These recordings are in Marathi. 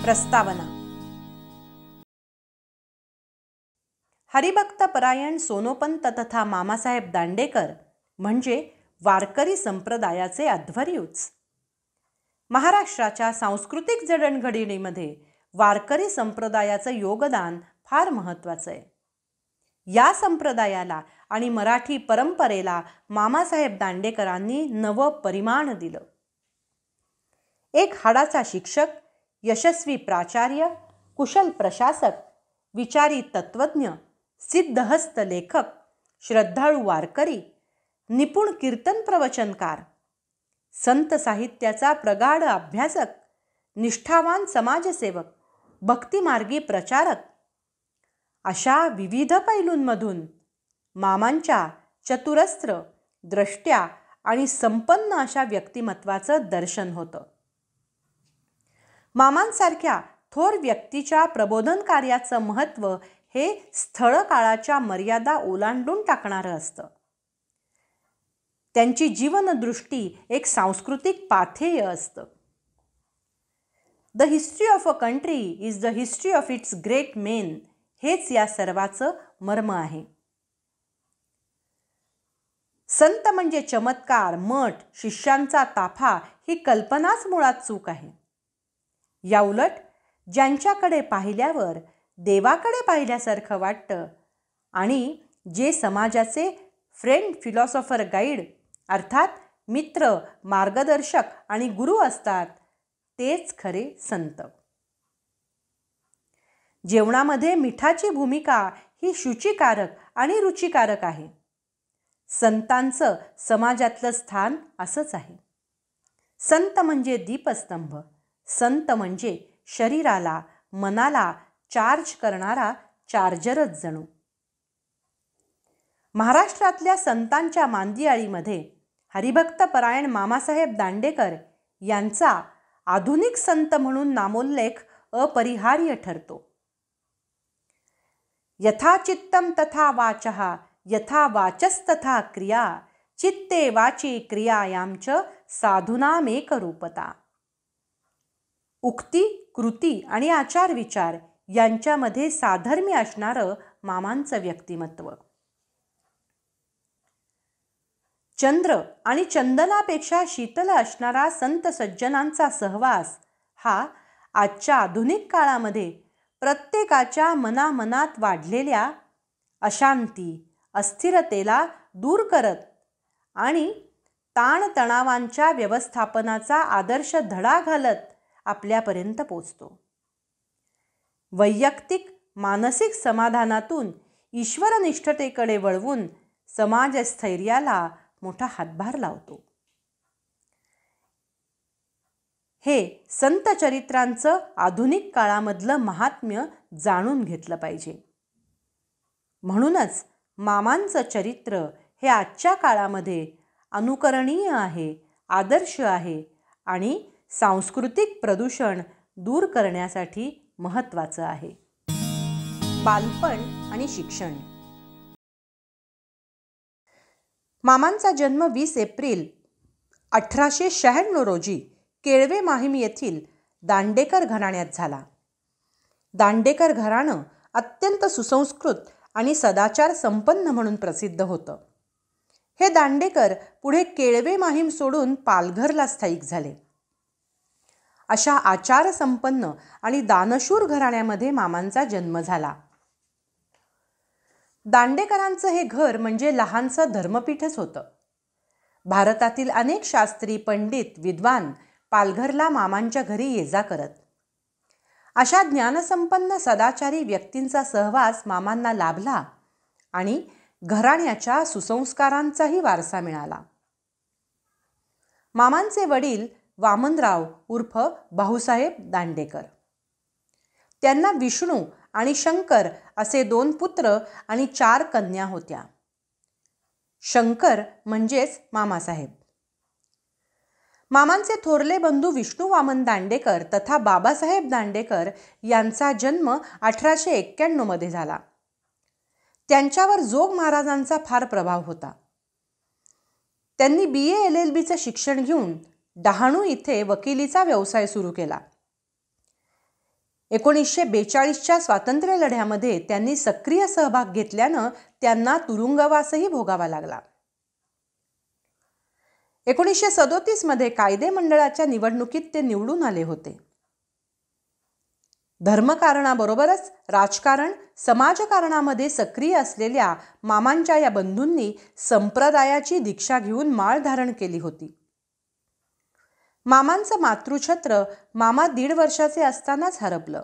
प्रस्तावना. हरिभक्त परायण सोनोपंत तथा मामासाहेब दांडेकर म्हणजे वारकरी संप्रदायाचे अध्वर्यूच. महाराष्ट्राच्या सांस्कृतिक जडणघडणीमध्ये वारकरी संप्रदायाचं योगदान फार महत्त्वाचं आहे. या संप्रदायाला आणि मराठी परंपरेला मामासाहेब दांडेकरांनी नवं परिमाण दिलं. एक हाडाचा शिक्षक, यशस्वी प्राचार्य, कुशल प्रशासक, विचारी तत्त्वज्ञ, सिद्धहस्त लेखक, श्रद्धाळू वारकरी, निपुण कीर्तन प्रवचनकार, संत साहित्याचा प्रगाढ अभ्यासक, निष्ठावान समाजसेवक, भक्तिमार्गी प्रचारक अशा विविध पैलूंमधून मामांच्या चतुरस्त्र, द्रष्ट्या आणि संपन्न अशा व्यक्तिमत्वाचं दर्शन होतं. मामांसारख्या थोर व्यक्तीच्या प्रबोधन कार्याचं महत्त्व हे स्थळ काळाच्या मर्यादा ओलांडून टाकणारं असतं. त्यांची जीवनदृष्टी एक सांस्कृतिक पाथेय असतं. The history of a country is the history of its great main हेच या सर्वाचं मर्म आहे. संत म्हणजे चमत्कार, मठ, शिष्यांचा ताफा ही कल्पनाच मुळात चूक आहे. याउलट ज्यांच्याकडे पाहिल्यावर देवाकडे पाहिल्यासारखं वाटतं आणि जे समाजाचे फ्रेंड, फिलॉसॉफर, गाईड अर्थात मित्र, मार्गदर्शक आणि गुरु असतात तेच खरे संत. जेवणामध्ये मिठाची भूमिका ही शुचिकारक आणि रुचिकारक आहे. संतांचं समाजातलं स्थान असंच आहे. संत म्हणजे दीपस्तंभ, संत म्हणजे शरीराला, मनाला चार्ज करणारा चार्जरच जणू. महाराष्ट्रातल्या संतांच्या मांदियाळीमध्ये हरिभक्त परायण मामासाहेब दांडेकर यांचा आधुनिक संत म्हणून नामोल्लेख अपरिहार्य ठरतो. यथा चित्तम तथा वाचः, यथा वाचस्तथा क्रिया, चित्ते वाची क्रियायां साधूनामेकरूपता. उक्ती, कृती आणि आचार विचार यांच्यामध्ये साधर्म्य असणारं मामांचं व्यक्तिमत्व. चंद्र आणि चंदनापेक्षा शीतल असणारा संत सज्जनांचा सहवास हा आजच्या आधुनिक काळामध्ये प्रत्येकाच्या मनामनात वाढलेल्या अशांती, अस्थिरतेला दूर करत आणि ताणतणावांच्या व्यवस्थापनाचा आदर्श धडा घालत आपल्यापर्यंत पोचतो. वैयक्तिक मानसिक समाधानातून ईश्वरनिष्ठतेकडे वळवून समाजस्थैर्याला मोठा हातभार लावतो. हे संत चरित्रांचं आधुनिक काळामधलं महात्म्य जाणून घेतलं पाहिजे. म्हणूनच मामांचं चरित्र हे आजच्या काळामध्ये अनुकरणीय आहे, आदर्श आहे आणि सांस्कृतिक प्रदूषण दूर करण्यासाठी महत्त्वाचं आहे. बालपण आणि शिक्षण. मामांचा जन्म 20 एप्रिल 1896 रोजी केळवे माहीम येथील दांडेकर घराण्यात झाला. दांडेकर घराणं अत्यंत सुसंस्कृत आणि सदाचार संपन्न म्हणून प्रसिद्ध होतं. हे दांडेकर पुढे केळवे माहीम सोडून पालघरला स्थायिक झाले. अशा आचारसंपन्न आणि दानशूर घराण्यामध्ये मामांचा जन्म झाला. दांडेकरांचं हे घर म्हणजे लहानसं धर्मपीठच होतं. भारतातील अनेक शास्त्री, पंडित, विद्वान पालघरला मामांच्या घरी ये जा करत. अशा ज्ञानसंपन्न सदाचारी व्यक्तींचा सहवास मामांना लाभला आणि घराण्याच्या सुसंस्कारांचाही वारसा मिळाला. मामांचे वडील वामनराव उर्फ भाऊसाहेब दांडेकर. त्यांना विष्णू आणि शंकर असे 2 पुत्र आणि 4 कन्या होत्या. शंकर म्हणजेच मामासाहेब. मामांचे थोरले बंधू विष्णू वामन दांडेकर तथा बाबासाहेब दांडेकर यांचा जन्म 1891 मध्ये झाला. त्यांच्यावर जोग महाराजांचा फार प्रभाव होता. त्यांनी BA LLBचं शिक्षण घेऊन डहाणू इथे वकिलीचा व्यवसाय सुरू केला. 1942च्या स्वातंत्र्य लढ्यामध्ये त्यांनी सक्रिय सहभाग घेतल्यानं त्यांना तुरुंगवासही भोगावा लागला. 1937 मध्ये कायदे मंडळाच्या निवडणुकीत ते निवडून आले होते. धर्मकारणाबरोबरच राजकारण, समाजकारणामध्ये सक्रिय असलेल्या मामांच्या या बंधूंनी संप्रदायाची दीक्षा घेऊन माळ धारण केली होती. मामांचं मातृछत्र मामा 1.5 वर्षाचे असतानाच हरपलं.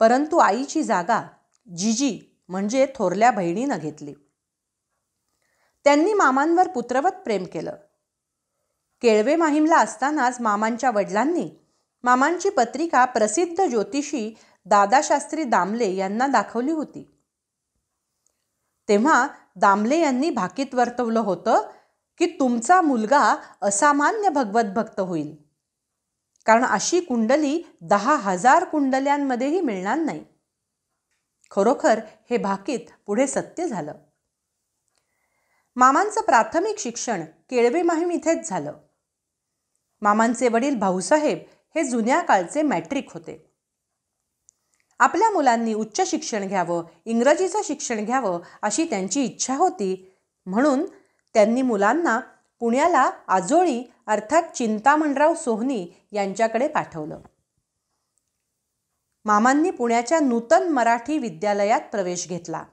परंतु आईची जागा जिजी म्हणजे थोरल्या बहिणीनं घेतली. त्यांनी मामांवर पुत्रवत प्रेम केलं. केळवे माहीमला असतानाच मामांच्या वडिलांनी मामांची पत्रिका प्रसिद्ध ज्योतिषी दादाशास्त्री दामले यांना दाखवली होती. तेव्हा दामले यांनी भाकीत वर्तवलं होतं की तुमचा मुलगा असामान्य भगवत भक्त होईल, कारण अशी कुंडली 10,000 कुंडल्यांमध्येही मिळणार नाही. खरोखर हे भाकीत पुढे सत्य झालं. मामांचं प्राथमिक शिक्षण केळवे माहीम इथेच झालं. मामांचे वडील भाऊसाहेब हे जुन्या काळचे मॅट्रिक होते. आपल्या मुलांनी उच्च शिक्षण घ्यावं, इंग्रजीचं शिक्षण घ्यावं अशी त्यांची इच्छा होती. म्हणून त्यांनी मुलांना पुण्याला आजोळी अर्थात चिंतामणराव सोहनी यांच्याकडे पाठवलं. मामांनी पुण्याच्या नूतन मराठी विद्यालयात प्रवेश घेतला.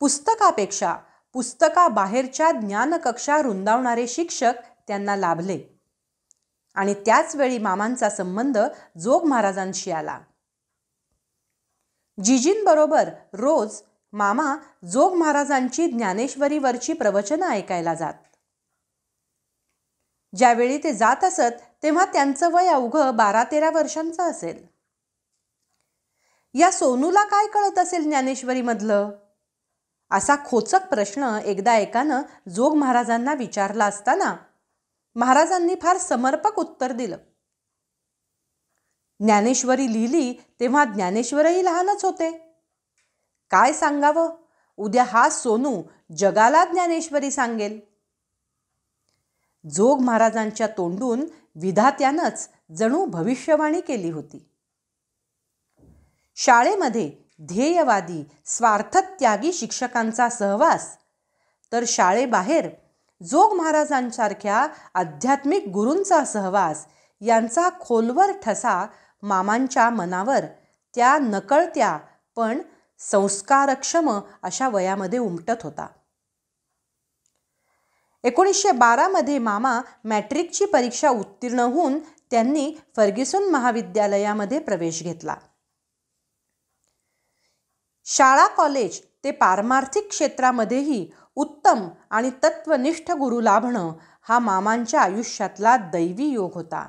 पुस्तकापेक्षा पुस्तकाबाहेरच्या ज्ञानकक्षा रुंदावणारे शिक्षक त्यांना लाभले आणि त्याचवेळी मामांचा संबंध जोग महाराजांशी आला. जिजींबरोबर रोज मामा जोग महाराजांची ज्ञानेश्वरीवरची प्रवचनं ऐकायला जात. ज्यावेळी ते जात असत तेव्हा त्यांचं वय अवघं 12-13 वर्षांचं असेल. या सोनूला काय कळत असेल ज्ञानेश्वरीमधलं, असा खोचक प्रश्न एकदा एकानं जोग महाराजांना विचारला असताना महाराजांनी फार समर्पक उत्तर दिलं. ज्ञानेश्वरी लिहिली तेव्हा ज्ञानेश्वरही लहानच होते. काय सांगावं, उद्या हा सोनू जगाला ज्ञानेश्वरी सांगेल. जोग महाराजांच्या तोंडून विधात्यानंच जणू भविष्यवाणी केली होती. शाळेमध्ये ध्येयवादी स्वार्थत्यागी शिक्षकांचा सहवास, तर शाळेबाहेर जोग महाराजांसारख्या आध्यात्मिक गुरूंचा सहवास यांचा खोलवर ठसा मामांच्या मनावर त्या नकळत्या पण संस्कारक्षम अशा वयामध्ये उमटत होता. 1912 मध्ये मामा मॅट्रिकची परीक्षा उत्तीर्ण होऊन त्यांनी फर्ग्युसन महाविद्यालयामध्ये प्रवेश घेतला. शाळा, कॉलेज ते पारमार्थिक क्षेत्रामध्येही उत्तम आणि तत्वनिष्ठ गुरु लाभणं हा मामांच्या आयुष्यातला दैवी योग होता.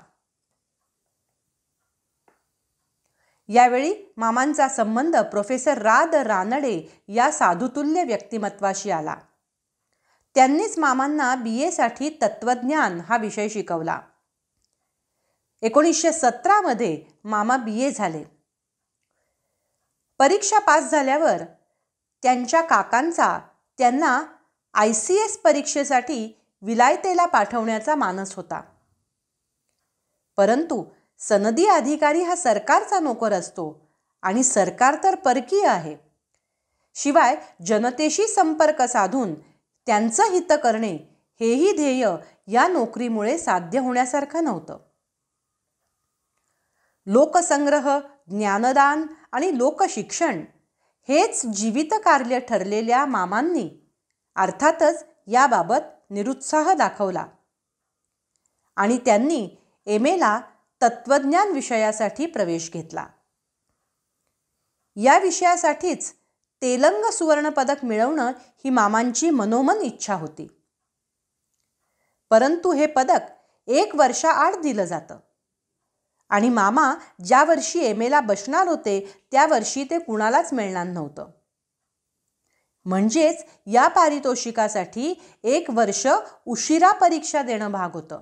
यावेळी मामांचा संबंध प्रोफेसर रानडे या साधुतुल्य व्यक्तिमत्वाशी आला. त्यांनीच मामांना BA साठी तत्वज्ञान हा विषय शिकवला. 1917 मध्ये मामा BA झाले. परीक्षा पास झाल्यावर त्यांच्या काकांचा त्यांना ICS परीक्षेसाठी विलायतेला पाठवण्याचा मानस होता. परंतु सनदी अधिकारी हा सरकारचा नोकर असतो आणि सरकार तर परकीय आहे. शिवाय जनतेशी संपर्क साधून त्यांचं हित करणे हेही ध्येय या नोकरीमुळे साध्य होण्यासारखं नव्हतं. लोकसंग्रह, ज्ञानदान आणि लोकशिक्षण हेच जीवित कार्य ठरलेल्या मामांनी अर्थातच याबाबत निरुत्साह दाखवला आणि त्यांनी MAला तत्वज्ञान विषयासाठी प्रवेश घेतला. या विषयासाठीच तेलंग सुवर्ण पदक मिळवणं ही मामांची मनोमन इच्छा होती. परंतु हे पदक 1 वर्षाआड दिलं जातं आणि मामा ज्या वर्षी MAला बसणार होते त्या वर्षी ते कुणालाच मिळणार नव्हतं. म्हणजेच या पारितोषिकासाठी 1 वर्ष उशिरा परीक्षा देणं भाग होतं.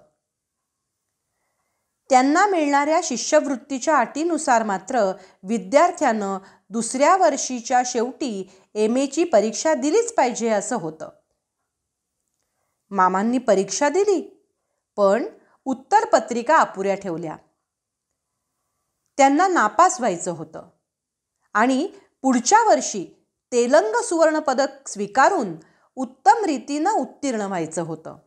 त्यांना मिळणाऱ्या शिष्यवृत्तीच्या अटीनुसार मात्र विद्यार्थ्यानं 2ऱ्या वर्षीच्या शेवटी MAची परीक्षा दिलीच पाहिजे असं होतं. मामांनी परीक्षा दिली, पण उत्तरपत्रिका अपुऱ्या ठेवल्या. त्यांना नापास व्हायचं होतं आणि पुढच्या वर्षी तेलंग सुवर्ण पदक स्वीकारून उत्तम रीतीनं उत्तीर्ण व्हायचं होतं.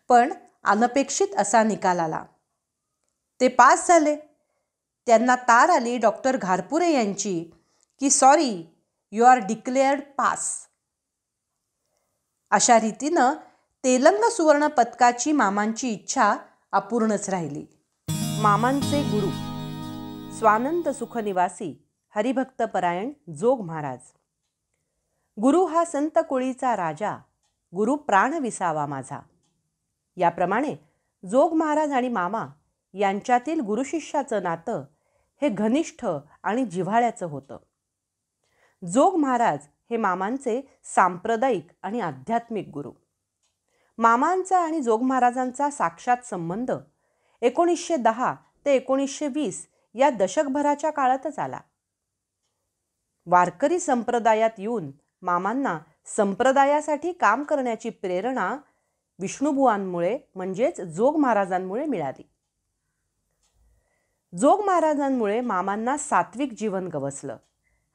पण अनपेक्षित असा निकाल आला. ते पास झाले. त्यांना तार आली डॉक्टर घारपुरे यांची की sorry, you are declared pass. अशा रीतीनं तेलंग सुवर्ण पदकाची मामांची इच्छा अपूर्णच राहिली. मामांचे गुरु स्वानंद सुखनिवासी हरिभक्तपरायण जोग महाराज. गुरु हा संत कुळीचा राजा, गुरु प्राण विसावा माझा. याप्रमाणे जोग महाराज आणि मामा यांच्यातील गुरुशिष्याचं नातं हे घनिष्ठ आणि जिव्हाळ्याचं होतं. जोग महाराज हे मामांचे सांप्रदायिक आणि आध्यात्मिक गुरु. मामांचा आणि जोग महाराजांचा साक्षात संबंध 1910 ते 1920 या दशकभराच्या काळातच आला. वारकरी संप्रदायात येऊन मामांना संप्रदायासाठी काम करण्याची प्रेरणा विष्णुबुवांमुळे म्हणजेच जोग महाराजांमुळे मिळाली. जोग महाराजांमुळे मामांना सात्विक जीवन गवसलं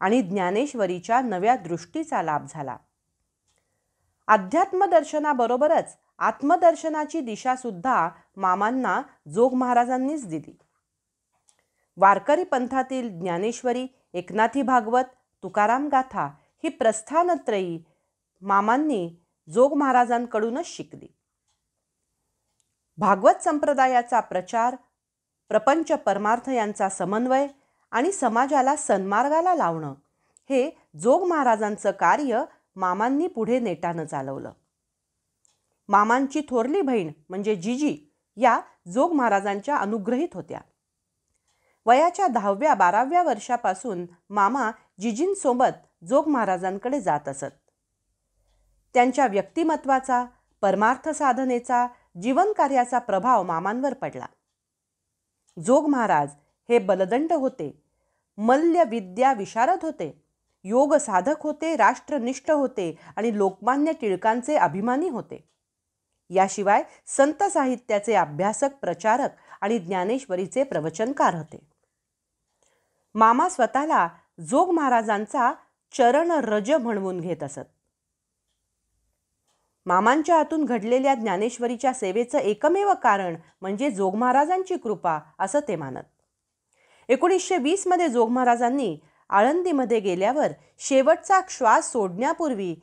आणि ज्ञानेश्वरीच्या नव्या दृष्टीचा लाभ झाला. अध्यात्मदर्शनाबरोबरच आत्मदर्शनाची दिशा सुद्धा मामांना जोग महाराजांनीच दिली. वारकरी पंथातील ज्ञानेश्वरी, एकनाथी भागवत, तुकाराम गाथा ही प्रस्थानत्रयी मामांनी जोग महाराजांकडूनच शिकली. भागवत संप्रदायाचा प्रचार, प्रपंच परमार्थ यांचा समन्वय आणि समाजाला सन्मार्गाला लावणं हे जोग महाराजांचं कार्य मामांनी पुढे नेटानं चालवलं. मामांची थोरली बहीण म्हणजे जिजी या जोग महाराजांच्या अनुग्रहित होत्या. वयाच्या 10व्या-12व्या वर्षापासून मामा जिजींसोबत जोग महाराजांकडे जात असत. त्यांच्या व्यक्तिमत्वाचा, परमार्थ साधनेचा, जीवनकार्याचा प्रभाव मामांवर पडला. जोग महाराज हे बलदंड होते, मल्ल विद्या विशारद होते, योग साधक होते, राष्ट्रनिष्ठ होते आणि लोकमान्य टिळकांचे अभिमानी होते. याशिवाय संत साहित्याचे अभ्यासक, प्रचारक आणि ज्ञानेश्वरीचे प्रवचनकार होते. मामा स्वतःला जोग महाराजांचा चरण रज म्हणवून घेत असत. मामांच्या हातून घडलेल्या ज्ञानेश्वरीच्या सेवेचं एकमेव कारण म्हणजे जोग महाराजांची कृपा असं ते मानत. 1920 मध्ये जोग महाराजांनी आळंदीमध्ये गेल्यावर शेवटचा श्वास सोडण्यापूर्वी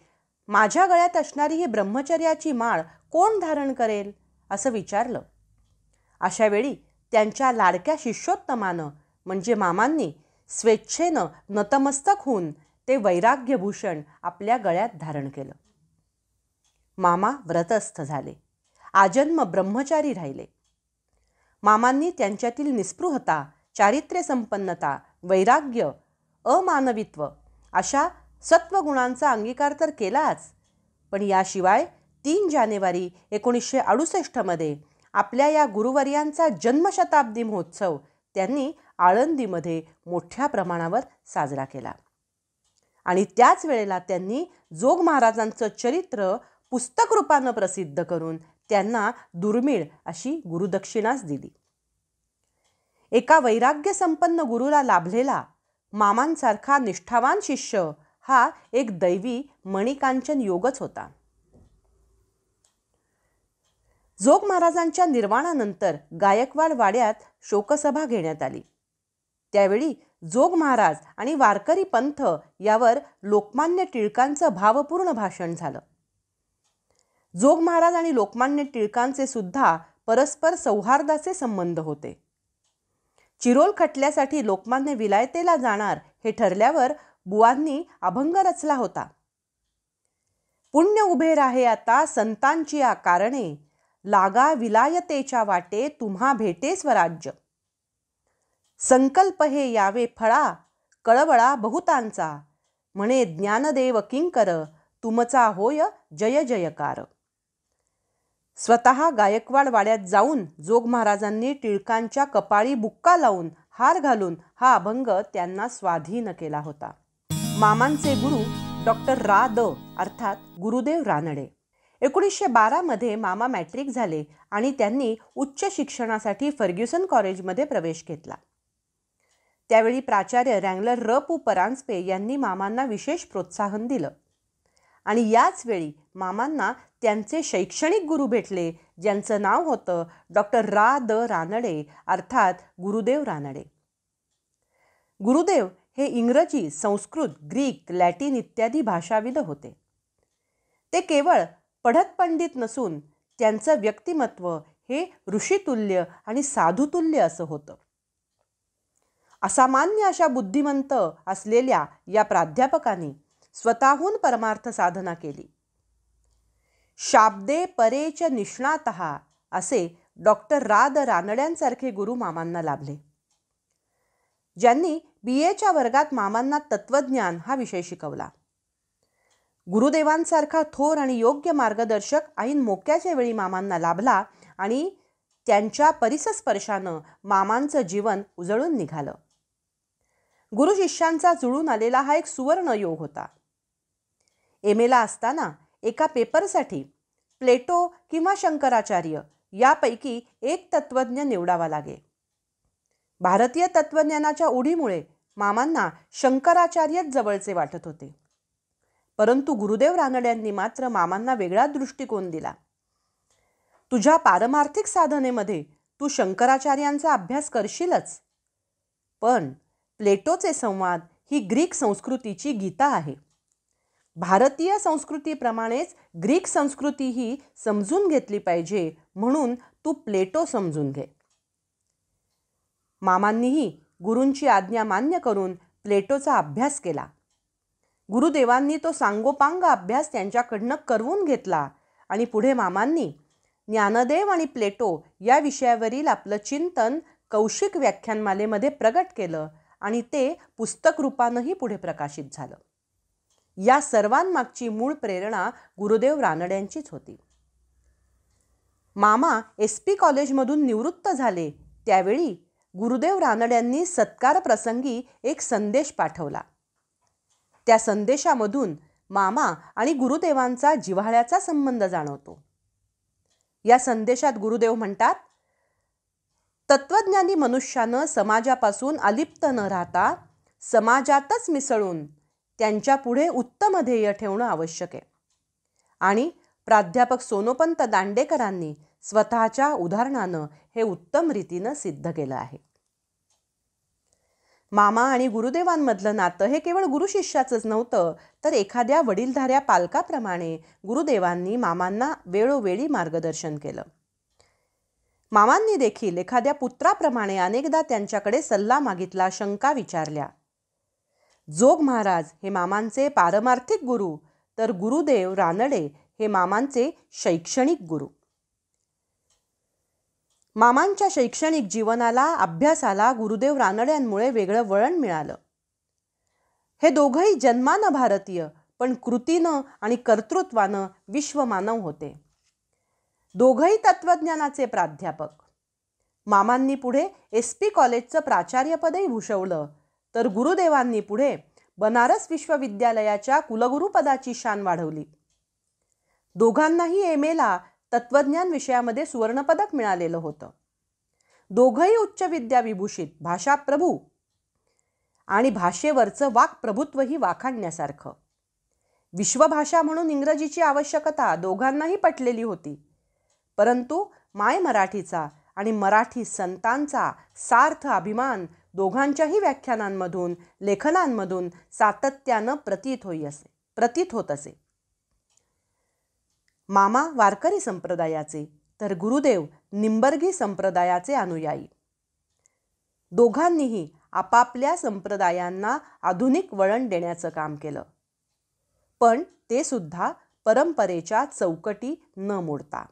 माझ्या गळ्यात असणारी ही ब्रह्मचर्याची माळ कोण धारण करेल असं विचारलं. अशा वेळी त्यांच्या लाडक्या शिष्योत्तमानं म्हणजे मामांनी स्वेच्छेनं नतमस्तक होऊन ते वैराग्यभूषण आपल्या गळ्यात धारण केलं. मामा व्रतस्थ झाले, आजन्म ब्रह्मचारी राहिले. मामांनी त्यांच्यातील निस्पृहता, चारित्र्य संपन्नता, वैराग्य, अमानवित्व अशा सत्वगुणांचा अंगीकार तर केलाच, पण याशिवाय 3 जानेवारी 1968 मध्ये आपल्या या गुरुवर्यांचा जन्मशताब्दी महोत्सव त्यांनी आळंदीमध्ये मोठ्या प्रमाणावर साजरा केला. आणि त्याच वेळेला त्यांनी जोग महाराजांचं चरित्र पुस्तक रूपानं प्रसिद्ध करून त्यांना दुर्मिळ अशी गुरुदक्षिणाच दिली. एका वैराग्य संपन्न गुरुला लाभलेला मामांसारखा निष्ठावान शिष्य हा एक दैवी मणिकांचन योगच होता. जोग महाराजांच्या निर्वाणानंतर गायकवाड वाड्यात शोकसभा घेण्यात आली. त्यावेळी जोग महाराज आणि वारकरी पंथ यावर लोकमान्य टिळकांचं भावपूर्ण भाषण झालं. जोग महाराज आणि लोकमान्य टिळकांचे सुद्धा परस्पर सौहार्दाचे संबंध होते. चिरोल खटल्यासाठी लोकमान्य विलायतेला जाणार हे ठरल्यावर बुवांनी अभंग रचला होता. पुण्य उभे राहे आता संतांची आ कारणे, लागा विलायतेच्या वाटे तुम्हा भेटे स्वराज्य. संकल्प हे यावे फळा, कळवळा बहुतांचा, म्हणे ज्ञानदेव किंकर, तुमचा होय जय जयकार. स्वतः गायकवाड वाड्यात जाऊन जोग महाराजांनी टिळकांच्या कपाळी बुक्का लावून हार घालून हा अभंग त्यांना स्वाधीन केला होता. मामांचे गुरु डॉक्टर रा द अर्थात गुरुदेव रानडे. 1912 मध्ये मामा मॅट्रिक झाले आणि त्यांनी उच्च शिक्षणासाठी फर्ग्युसन कॉलेजमध्ये प्रवेश घेतला. त्यावेळी प्राचार्य रँगलर र पु परांजपे यांनी मामांना विशेष प्रोत्साहन दिलं आणि याच वेळी मामांना त्यांचे शैक्षणिक गुरु भेटले, ज्यांचं नाव होतं डॉक्टर रा द रानडे अर्थात गुरुदेव रानडे. गुरुदेव हे इंग्रजी, संस्कृत, ग्रीक, लॅटिन इत्यादी भाषाविद होते. ते केवळ पढत पंडित नसून त्यांचं व्यक्तिमत्व हे ऋषितुल्य आणि साधुतुल्य असं होतं. असामान्य अशा बुद्धिमंत असलेल्या या प्राध्यापकांनी स्वतःहून परमार्थ साधना केली. शाब्दे परेच निष्णातः असे डॉक्टर रा द रानड्यांसारखे गुरु मामांना लाभले, ज्यांनी BA वर्गात मामांना तत्वज्ञान हा विषय शिकवला. गुरुदेवांसारखा थोर आणि योग्य मार्गदर्शक ऐन मोक्याच्या वेळी मामांना लाभला आणि त्यांच्या परिसस्पर्शानं मामांचं जीवन उजळून निघालं. गुरु शिष्यांचा जुळून आलेला हा एक सुवर्ण योग होता. MA असताना एका पेपरसाठी प्लेटो किंवा शंकराचार्य यापैकी एक तत्वज्ञ निवडावा लागे. भारतीय तत्वज्ञानाच्या ओढीमुळे मामांना शंकराचार्यच जवळचे वाटत होते. परंतु गुरुदेव रानड्यांनी मात्र मामांना वेगळा दृष्टिकोन दिला. तुझ्या पारमार्थिक साधनेमध्ये तू शंकराचार्यांचा अभ्यास करशीलच, पण प्लेटोचे संवाद ही ग्रीक संस्कृतीची गीता आहे. भारतीय संस्कृतीप्रमाणेच ग्रीक संस्कृतीही समजून घेतली पाहिजे, म्हणून तू प्लेटो समजून घे. मामांनीही गुरूंची आज्ञा मान्य करून प्लेटोचा अभ्यास केला. गुरुदेवांनी तो सांगोपांग अभ्यास त्यांच्याकडनं करवून घेतला आणि पुढे मामांनी ज्ञानदेव आणि प्लेटो या विषयावरील आपलं चिंतन कौशिक व्याख्यानमालेमध्ये प्रगट केलं आणि ते पुस्तक रूपानंही पुढे प्रकाशित झालं. या सर्वांमागची मूळ प्रेरणा गुरुदेव रानड्यांचीच होती. मामा SP कॉलेजमधून निवृत्त झाले त्यावेळी गुरुदेव रानड्यांनी सत्कार प्रसंगी एक संदेश पाठवला. त्या संदेशामधून मामा आणि गुरुदेवांचा जिव्हाळ्याचा संबंध जाणवतो. या संदेशात गुरुदेव म्हणतात, तत्वज्ञानी मनुष्यानं समाजापासून अलिप्त न राहता समाजातच मिसळून त्यांच्या पुढे उत्तम ध्येय ठेवणं आवश्यक आहे. आणि प्राध्यापक सोनोपंत दांडेकरांनी स्वतःच्या उदाहरणानं हे उत्तम रीतीनं सिद्ध केलं आहे. मामा आणि गुरुदेवांमधलं नातं हे केवळ गुरुशिष्याचंच नव्हतं, तर एखाद्या वडीलधाऱ्या पालकाप्रमाणे गुरुदेवांनी मामांना वेळोवेळी मार्गदर्शन केलं. मामांनी देखील एखाद्या पुत्राप्रमाणे अनेकदा त्यांच्याकडे सल्ला मागितला, शंका विचारल्या. जोग महाराज हे मामांचे पारमार्थिक गुरु, तर गुरुदेव रानडे हे मामांचे शैक्षणिक गुरु. मामांच्या शैक्षणिक जीवनाला, अभ्यासाला गुरुदेव रानड्यांमुळे वेगळं वळण मिळालं. हे दोघंही जन्मानं भारतीय, पण कृतीनं आणि कर्तृत्वानं विश्वमानव होते. दोघंही तत्वज्ञानाचे प्राध्यापक. मामांनी पुढे SP कॉलेजचं प्राचार्यपदही भूषवलं, तर गुरुदेवांनी पुढे बनारस विश्वविद्यालयाच्या कुलगुरुपदाची शान वाढवली. दोघांनाही MA तत्वज्ञान विषयामध्ये सुवर्णपदक मिळालेलं होतं. दोघंही उच्च विद्या विभूषित, भाषाप्रभू आणि भाषेवरचं वाक्प्रभुत्वही वाखाणण्यासारखं. विश्वभाषा म्हणून इंग्रजीची आवश्यकता दोघांनाही पटलेली होती, परंतु माय मराठीचा आणि मराठी संतांचा सार्थ अभिमान दोघांच्याही व्याख्यानांमधून, लेखनांमधून सातत्यानं प्रतीत होत असे. मामा वारकरी संप्रदायाचे, तर गुरुदेव निंबर्गी संप्रदायाचे अनुयायी. दोघांनीही आपापल्या संप्रदायांना आधुनिक वळण देण्याचं काम केलं, पण ते सुद्धा परंपरेच्या चौकटी न मोडता.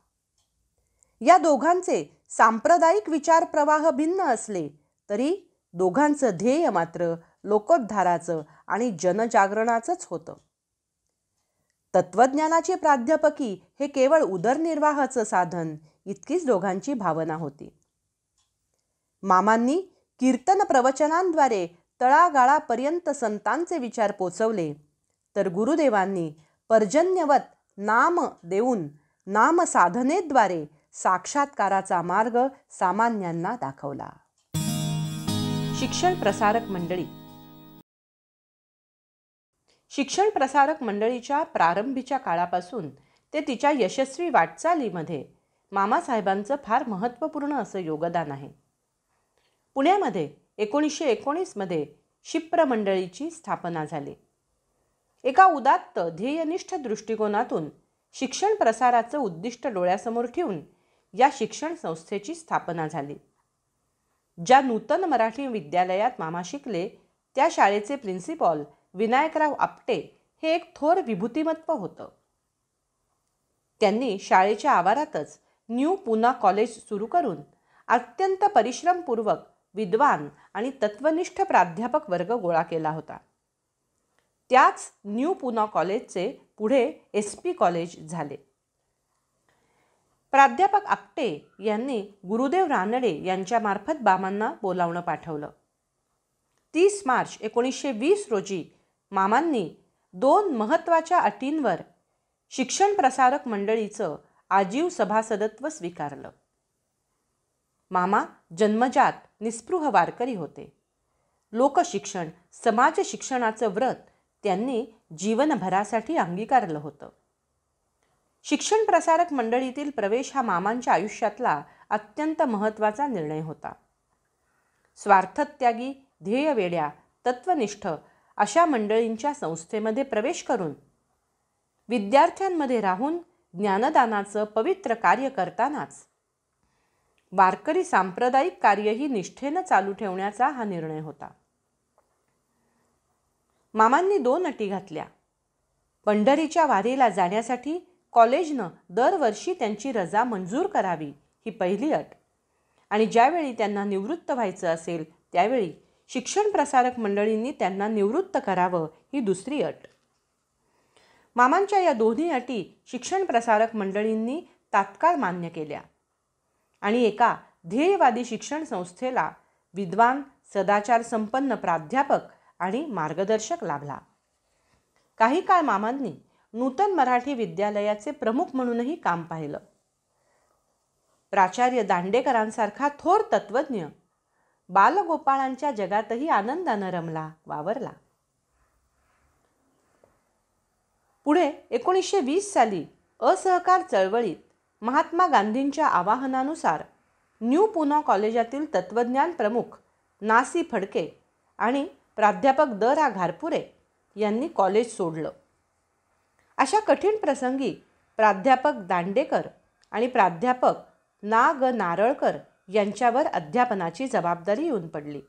या दोघांचे सांप्रदायिक विचार प्रवाह भिन्न असले तरी दोघांचं ध्येय मात्र लोकोद्धाराचं आणि जनजागरणाचंच होतं. तत्वज्ञानाची प्राध्यापकी हे केवळ उदरनिर्वाहाचं साधन इतकीच दोघांची भावना होती. मामांनी कीर्तन प्रवचनांद्वारे तळागाळापर्यंत संतांचे विचार पोचवले, तर गुरुदेवांनी पर्जन्यवत नाम देऊन नाम साधनेद्वारे साक्षात्काराचा मार्ग सामान्यांना दाखवला. शिक्षण प्रसारक मंडळी. शिक्षण प्रसारक मंडळीच्या प्रारंभीच्या काळापासून ते तिच्या यशस्वी वाटचालीमध्ये मामासाहेबांचं फार महत्त्वपूर्ण असं योगदान आहे. पुण्यामध्ये 1919मध्ये क्षिप्र मंडळीची स्थापना झाली. एका उदात्त ध्येयनिष्ठ दृष्टिकोनातून शिक्षण प्रसाराचं उद्दिष्ट डोळ्यासमोर ठेवून या शिक्षण संस्थेची स्थापना झाली. ज्या नूतन मराठी विद्यालयात मामा शिकले त्या शाळेचे प्रिन्सिपॉल विनायकराव आपटे हे एक थोर विभूतिमत्व होतं. त्यांनी शाळेच्या आवारातच न्यू पुना कॉलेज सुरू करून अत्यंत परिश्रमपूर्वक विद्वान आणि तत्वनिष्ठ प्राध्यापक वर्ग गोळा केला होता. त्याच न्यू पुना कॉलेजचे पुढे SP कॉलेज झाले. प्राध्यापक आपटे यांनी गुरुदेव रानडे यांच्यामार्फत मामांना बोलावणं पाठवलं. 30 मार्च 1920 रोजी मामांनी 2 महत्त्वाच्या अटींवर शिक्षण प्रसारक मंडळीचं आजीव सभासदत्व स्वीकारलं. मामा जन्मजात निस्पृह वारकरी होते. लोकशिक्षण, समाज शिक्षणाचं व्रत त्यांनी जीवनभरासाठी अंगीकारलं होतं. शिक्षण प्रसारक मंडळीतील प्रवेश हा मामांच्या आयुष्यातला अत्यंत महत्त्वाचा निर्णय होता. स्वार्थत्यागी, ध्येयवेड्या, तत्वनिष्ठ अशा मंडळींच्या संस्थेमध्ये प्रवेश करून विद्यार्थ्यांमध्ये राहून ज्ञानदानाचं पवित्र कार्य करतानाच वारकरी सांप्रदायिक कार्यही निष्ठेनं चालू ठेवण्याचा हा निर्णय होता. मामांनी 2 अटी घातल्या. पंढरीच्या वारीला जाण्यासाठी कॉलेजनं दरवर्षी त्यांची रजा मंजूर करावी ही पहिली अट, आणि ज्यावेळी त्यांना निवृत्त व्हायचं असेल त्यावेळी शिक्षण प्रसारक मंडळींनी त्यांना निवृत्त करावं ही दुसरी अट. मामांच्या या दोन्ही अटी शिक्षण प्रसारक मंडळींनी तात्काळ मान्य केल्या आणि एका ध्येयवादी शिक्षण संस्थेला विद्वान, सदाचार संपन्न प्राध्यापक आणि मार्गदर्शक लाभला. काही काळ मामांनी नूतन मराठी विद्यालयाचे प्रमुख म्हणूनही काम पाहिलं. प्राचार्य दांडेकरांसारखा थोर तत्वज्ञ बालगोपाळांच्या जगातही आनंदानं रमला, वावरला. पुढे 1920 साली असहकार चळवळीत महात्मा गांधींच्या आवाहनानुसार न्यू पुना कॉलेजातील तत्वज्ञान प्रमुख ना.सी. फडके आणि प्राध्यापक द.रा. घारपुरे यांनी कॉलेज सोडलं. अशा कठीण प्रसंगी प्राध्यापक दांडेकर आणि प्राध्यापक ना.ग. नारळकर यांच्यावर अध्यापनाची जबाबदारी येऊन पडली.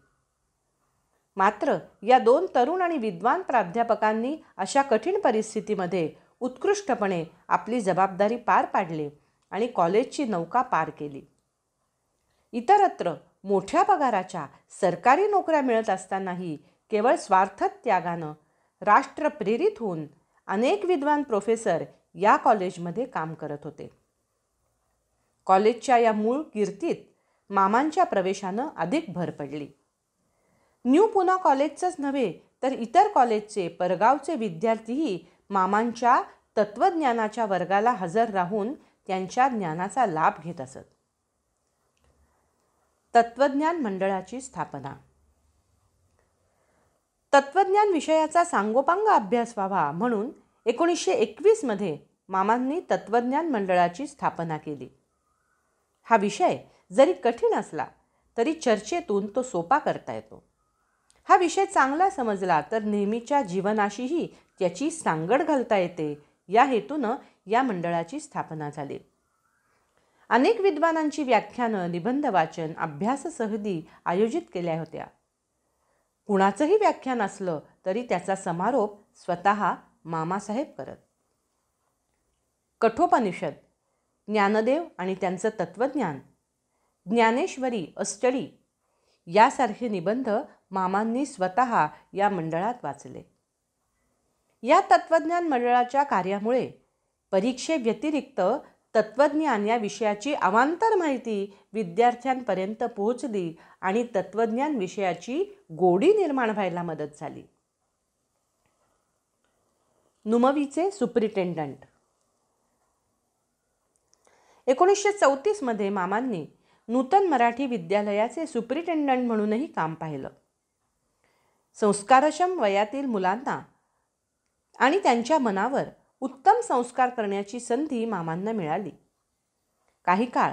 मात्र या 2 तरुण आणि विद्वान प्राध्यापकांनी अशा कठीण परिस्थितीमध्ये उत्कृष्टपणे आपली जबाबदारी पार पाडली आणि कॉलेजची नौका पार केली. इतरत्र मोठ्या पगाराच्या सरकारी नोकऱ्या मिळत असतानाही केवळ स्वार्थ त्यागानं राष्ट्रप्रेरित होऊन अनेक विद्वान प्रोफेसर या कॉलेजमध्ये काम करत होते. कॉलेजच्या या मूळ कीर्तीत मामांच्या प्रवेशानं अधिक भर पडली. न्यू पुना कॉलेजचंच नव्हे तर इतर कॉलेजचे परगावचे विद्यार्थीही मामांच्या तत्वज्ञानाच्या वर्गाला हजर राहून त्यांच्या ज्ञानाचा लाभ घेत असत. तत्वज्ञान मंडळाची स्थापना. तत्वज्ञान विषयाचा सांगोपांग अभ्यास व्हावा म्हणून 1921मध्ये मामांनी तत्वज्ञान मंडळाची स्थापना केली. हा विषय जरी कठीण असला तरी चर्चेतून तो सोपा करता येतो. हा विषय चांगला समजला तर नेहमीच्या जीवनाशीही त्याची सांगड घालता येते, या हेतूनं या मंडळाची स्थापना झाली. अनेक विद्वानांची व्याख्यानं, निबंध वाचन, अभ्यास सहदी आयोजित केल्या होत्या. कुणाचंही व्याख्यान असलं तरी त्याचा समारोप स्वतः मामासाहेब करत. कठोपनिषद, ज्ञानदेव आणि त्यांचं तत्वज्ञान, ज्ञानेश्वरी, अष्टडी यासारखे निबंध मामांनी स्वतः या मंडळात वाचले. या तत्वज्ञान मंडळाच्या कार्यामुळे परीक्षेव्यतिरिक्त तत्वज्ञान या विषयाची अवांतर माहिती विद्यार्थ्यांपर्यंत पोहोचली आणि तत्वज्ञान विषयाची गोडी निर्माण व्हायला मदत झाली. नुमवीचे सुपरिटेंडंट. 1934मध्ये मामांनी नूतन मराठी विद्यालयाचे सुपरिटेंडंट म्हणूनही काम पाहिलं. संस्कारक्षम वयातील मुलांना आणि त्यांच्या मनावर उत्तम संस्कार करण्याची संधी मामांना मिळाली. काही काळ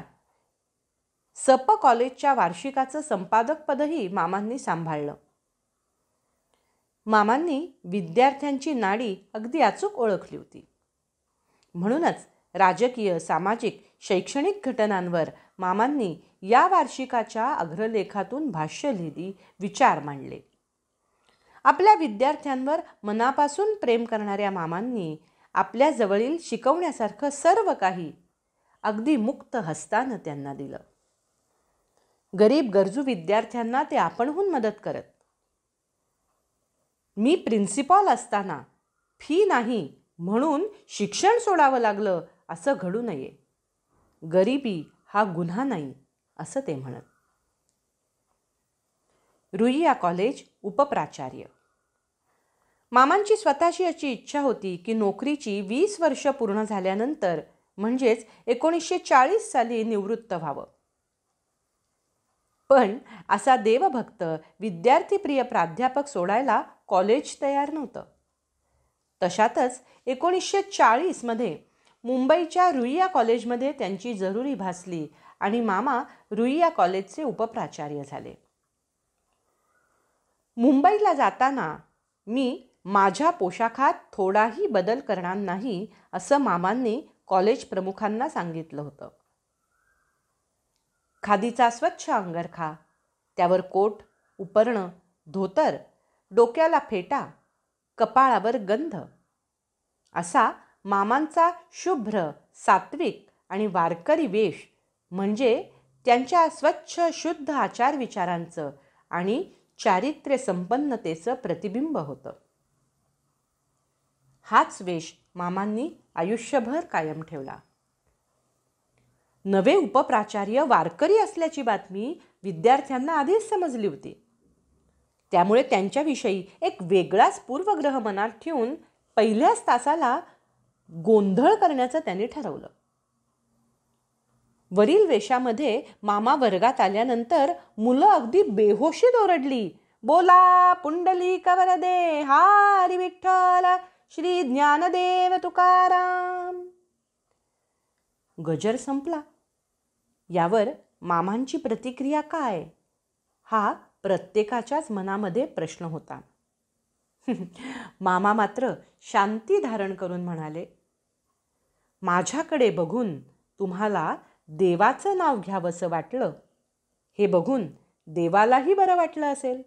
सप कॉलेजच्या वार्षिकाचं संपादकपदही मामांनी सांभाळलं. मामांनी विद्यार्थ्यांची नाडी अगदी अचूक ओळखली होती. म्हणूनच राजकीय, सामाजिक, शैक्षणिक घटनांवर मामांनी या वार्षिकाच्या अग्रलेखातून भाष्य लिहिली, विचार मांडले. आपल्या विद्यार्थ्यांवर मनापासून प्रेम करणाऱ्या मामांनी आपल्या जवळील शिकवण्यासारखं सर्व काही अगदी मुक्त हस्तानं त्यांना दिलं. गरीब गरजू विद्यार्थ्यांना ते आपणहून मदत करत. मी प्रिन्सिपॉल असताना फी नाही म्हणून शिक्षण सोडावं लागलं असं घडू नये. गरिबी हा गुन्हा नाही असं ते म्हणत. रुईया कॉलेज उपप्राचार्य. मामांची स्वतःची अशी इच्छा होती की नोकरीची 20 वर्ष पूर्ण झाल्यानंतर म्हणजेच 1940 साली निवृत्त व्हावं. पण असा देवभक्त विद्यार्थीप्रिय प्राध्यापक सोडायला कॉलेज तयार नव्हतं. तशातच 1940मध्ये मुंबईच्या रुईया कॉलेजमध्ये त्यांची जरुरी भासली आणि मामा रुईया कॉलेजचे उपप्राचार्य झाले. मुंबईला जाताना मी माझ्या पोशाखात थोडाही बदल करणार नाही असं मामांनी कॉलेज प्रमुखांना सांगितलं होतं. खादीचा स्वच्छ अंगरखा, त्यावर कोट, उपरणं, धोतर, डोक्याला फेटा, कपाळावर गंध असा मामांचा शुभ्र, सात्विक आणि वारकरी वेश म्हणजे त्यांच्या स्वच्छ शुद्ध आचारविचारांचं आणि चारित्र्य संपन्नतेचं प्रतिबिंब होतं. हाच वेश मामांनी आयुष्यभर कायम ठेवला. नवे उपप्राचार्य वारकरी असल्याची बातमी विद्यार्थ्यांना आधीच समजली होती. त्यामुळे त्यांच्याविषयी एक वेगळाच पूर्वग्रह मनात ठेवून पहिल्याच तासाला गोंधळ करण्याचं त्यांनी ठरवलं. वरील वेशामध्ये मामा वर्गात आल्यानंतर मुलं अगदी बेहोशीत ओरडली, बोला पुंडलिक वरदे, हरी विठ्ठल, श्री ज्ञानदेव तुकाराम. गजर संपला. यावर मामांची प्रतिक्रिया काय, हा प्रत्येकाच्याच मनामध्ये प्रश्न होता. मामा मात्र शांती धारण करून म्हणाले, माझ्याकडे बघून तुम्हाला देवाचं नाव घ्यावंसं वाटलं, हे बघून देवालाही बरं वाटलं असेल.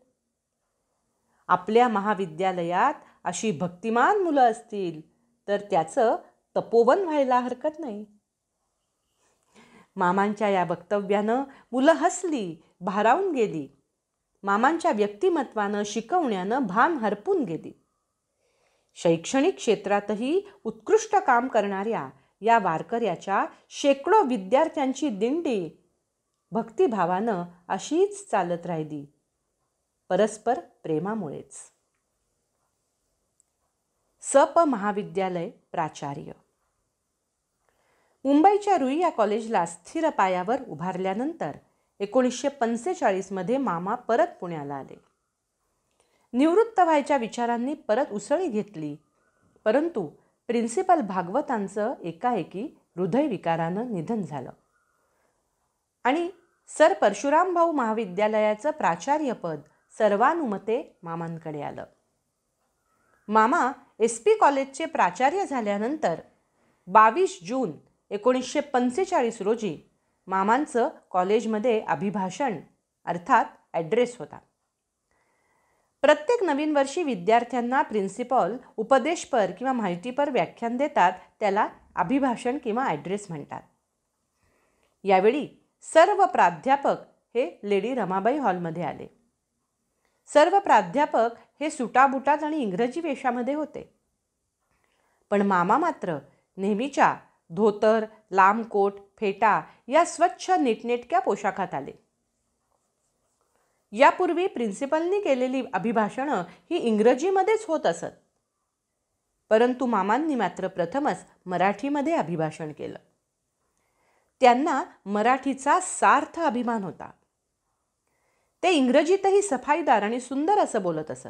आपल्या महाविद्यालयात अशी भक्तिमान मुलं असतील तर त्याचं तपोवन व्हायला हरकत नाही. मामांच्या या वक्तव्यानं मुलं हसली, भारावून गेली. मामांच्या व्यक्तिमत्वानं, शिकवण्यानं भान हरपून गेली. शैक्षणिक क्षेत्रातही उत्कृष्ट काम करणाऱ्या या वारकऱ्याच्या शेकडो विद्यार्थ्यांची दिंडी भक्तिभावानं अशीच चालत राहिली, परस्पर प्रेमामुळेच. सप महाविद्यालय प्राचार्य. मुंबईच्या रुईया कॉलेजला स्थिर पायावर उभारल्यानंतर 1945मध्ये मामा परत पुण्याला आले. निवृत्त व्हायच्या विचारांनी परत उसळी घेतली, परंतु प्रिन्सिपल भागवतांचं एकाएकी हृदयविकारानं निधन झालं आणि सर परशुरामभाऊ महाविद्यालयाचं प्राचार्यपद सर्वानुमते मामांकडे आलं. मामा SP कॉलेजचे प्राचार्य झाल्यानंतर 22 जून 1945 रोजी मामांचं कॉलेजमध्ये अभिभाषण अर्थात ॲड्रेस होता. प्रत्येक नवीन वर्षी विद्यार्थ्यांना प्रिन्सिपॉल उपदेशपर किंवा माहितीपर व्याख्यान देतात, त्याला अभिभाषण किंवा ॲड्रेस म्हणतात. यावेळी सर्व प्राध्यापक हे लेडी रमाबाई हॉलमध्ये आले. सर्व प्राध्यापक हे सुटाबुटात आणि इंग्रजी वेशामध्ये होते. पण मामा मात्र नेहमीच्या धोतर, लांब कोट, फेटा या स्वच्छ नीटनेटक्या पोशाखात आले. यापूर्वी प्रिन्सिपलनी केलेली अभिभाषणं ही इंग्रजीमध्येच होत असत, परंतु मामांनी मात्र प्रथमच मराठीमध्ये अभिभाषण केलं. त्यांना मराठीचा सार्थ अभिमान होता. ते इंग्रजीतही सफाईदार आणि सुंदर असं बोलत असत.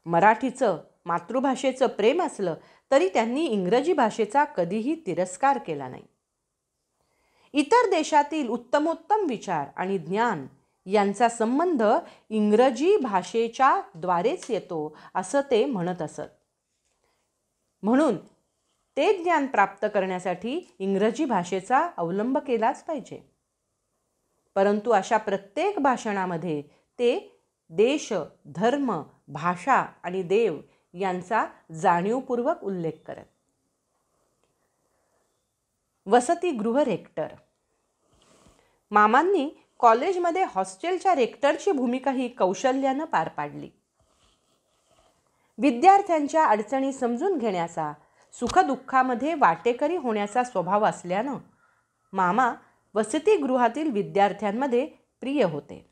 मराठीचं, मातृभाषेचं प्रेम असलं तरी त्यांनी इंग्रजी भाषेचा कधीही तिरस्कार केला नाही. इतर देशातील उत्तमोत्तम विचार आणि ज्ञान यांचा संबंध इंग्रजी भाषेच्या द्वारेच येतो असं ते म्हणत असत. म्हणून ते ज्ञान प्राप्त करण्यासाठी इंग्रजी भाषेचा अवलंब केलाच पाहिजे. परंतु अशा प्रत्येक भाषणामध्ये ते देश, धर्म, भाषा आणि देव यांचा जाणीवपूर्वक उल्लेख करत. वसतिगृह रेक्टर. मामांनी कॉलेजमध्ये हॉस्टेलच्या रेक्टरची भूमिकाही कौशल्यानं पार पाडली. विद्यार्थ्यांच्या अडचणी समजून घेण्याचा, सुखदुःखामध्ये वाटेकरी होण्याचा स्वभाव असल्यानं मामा वसतिगृहातील विद्यार्थ्यांमध्ये प्रिय होते.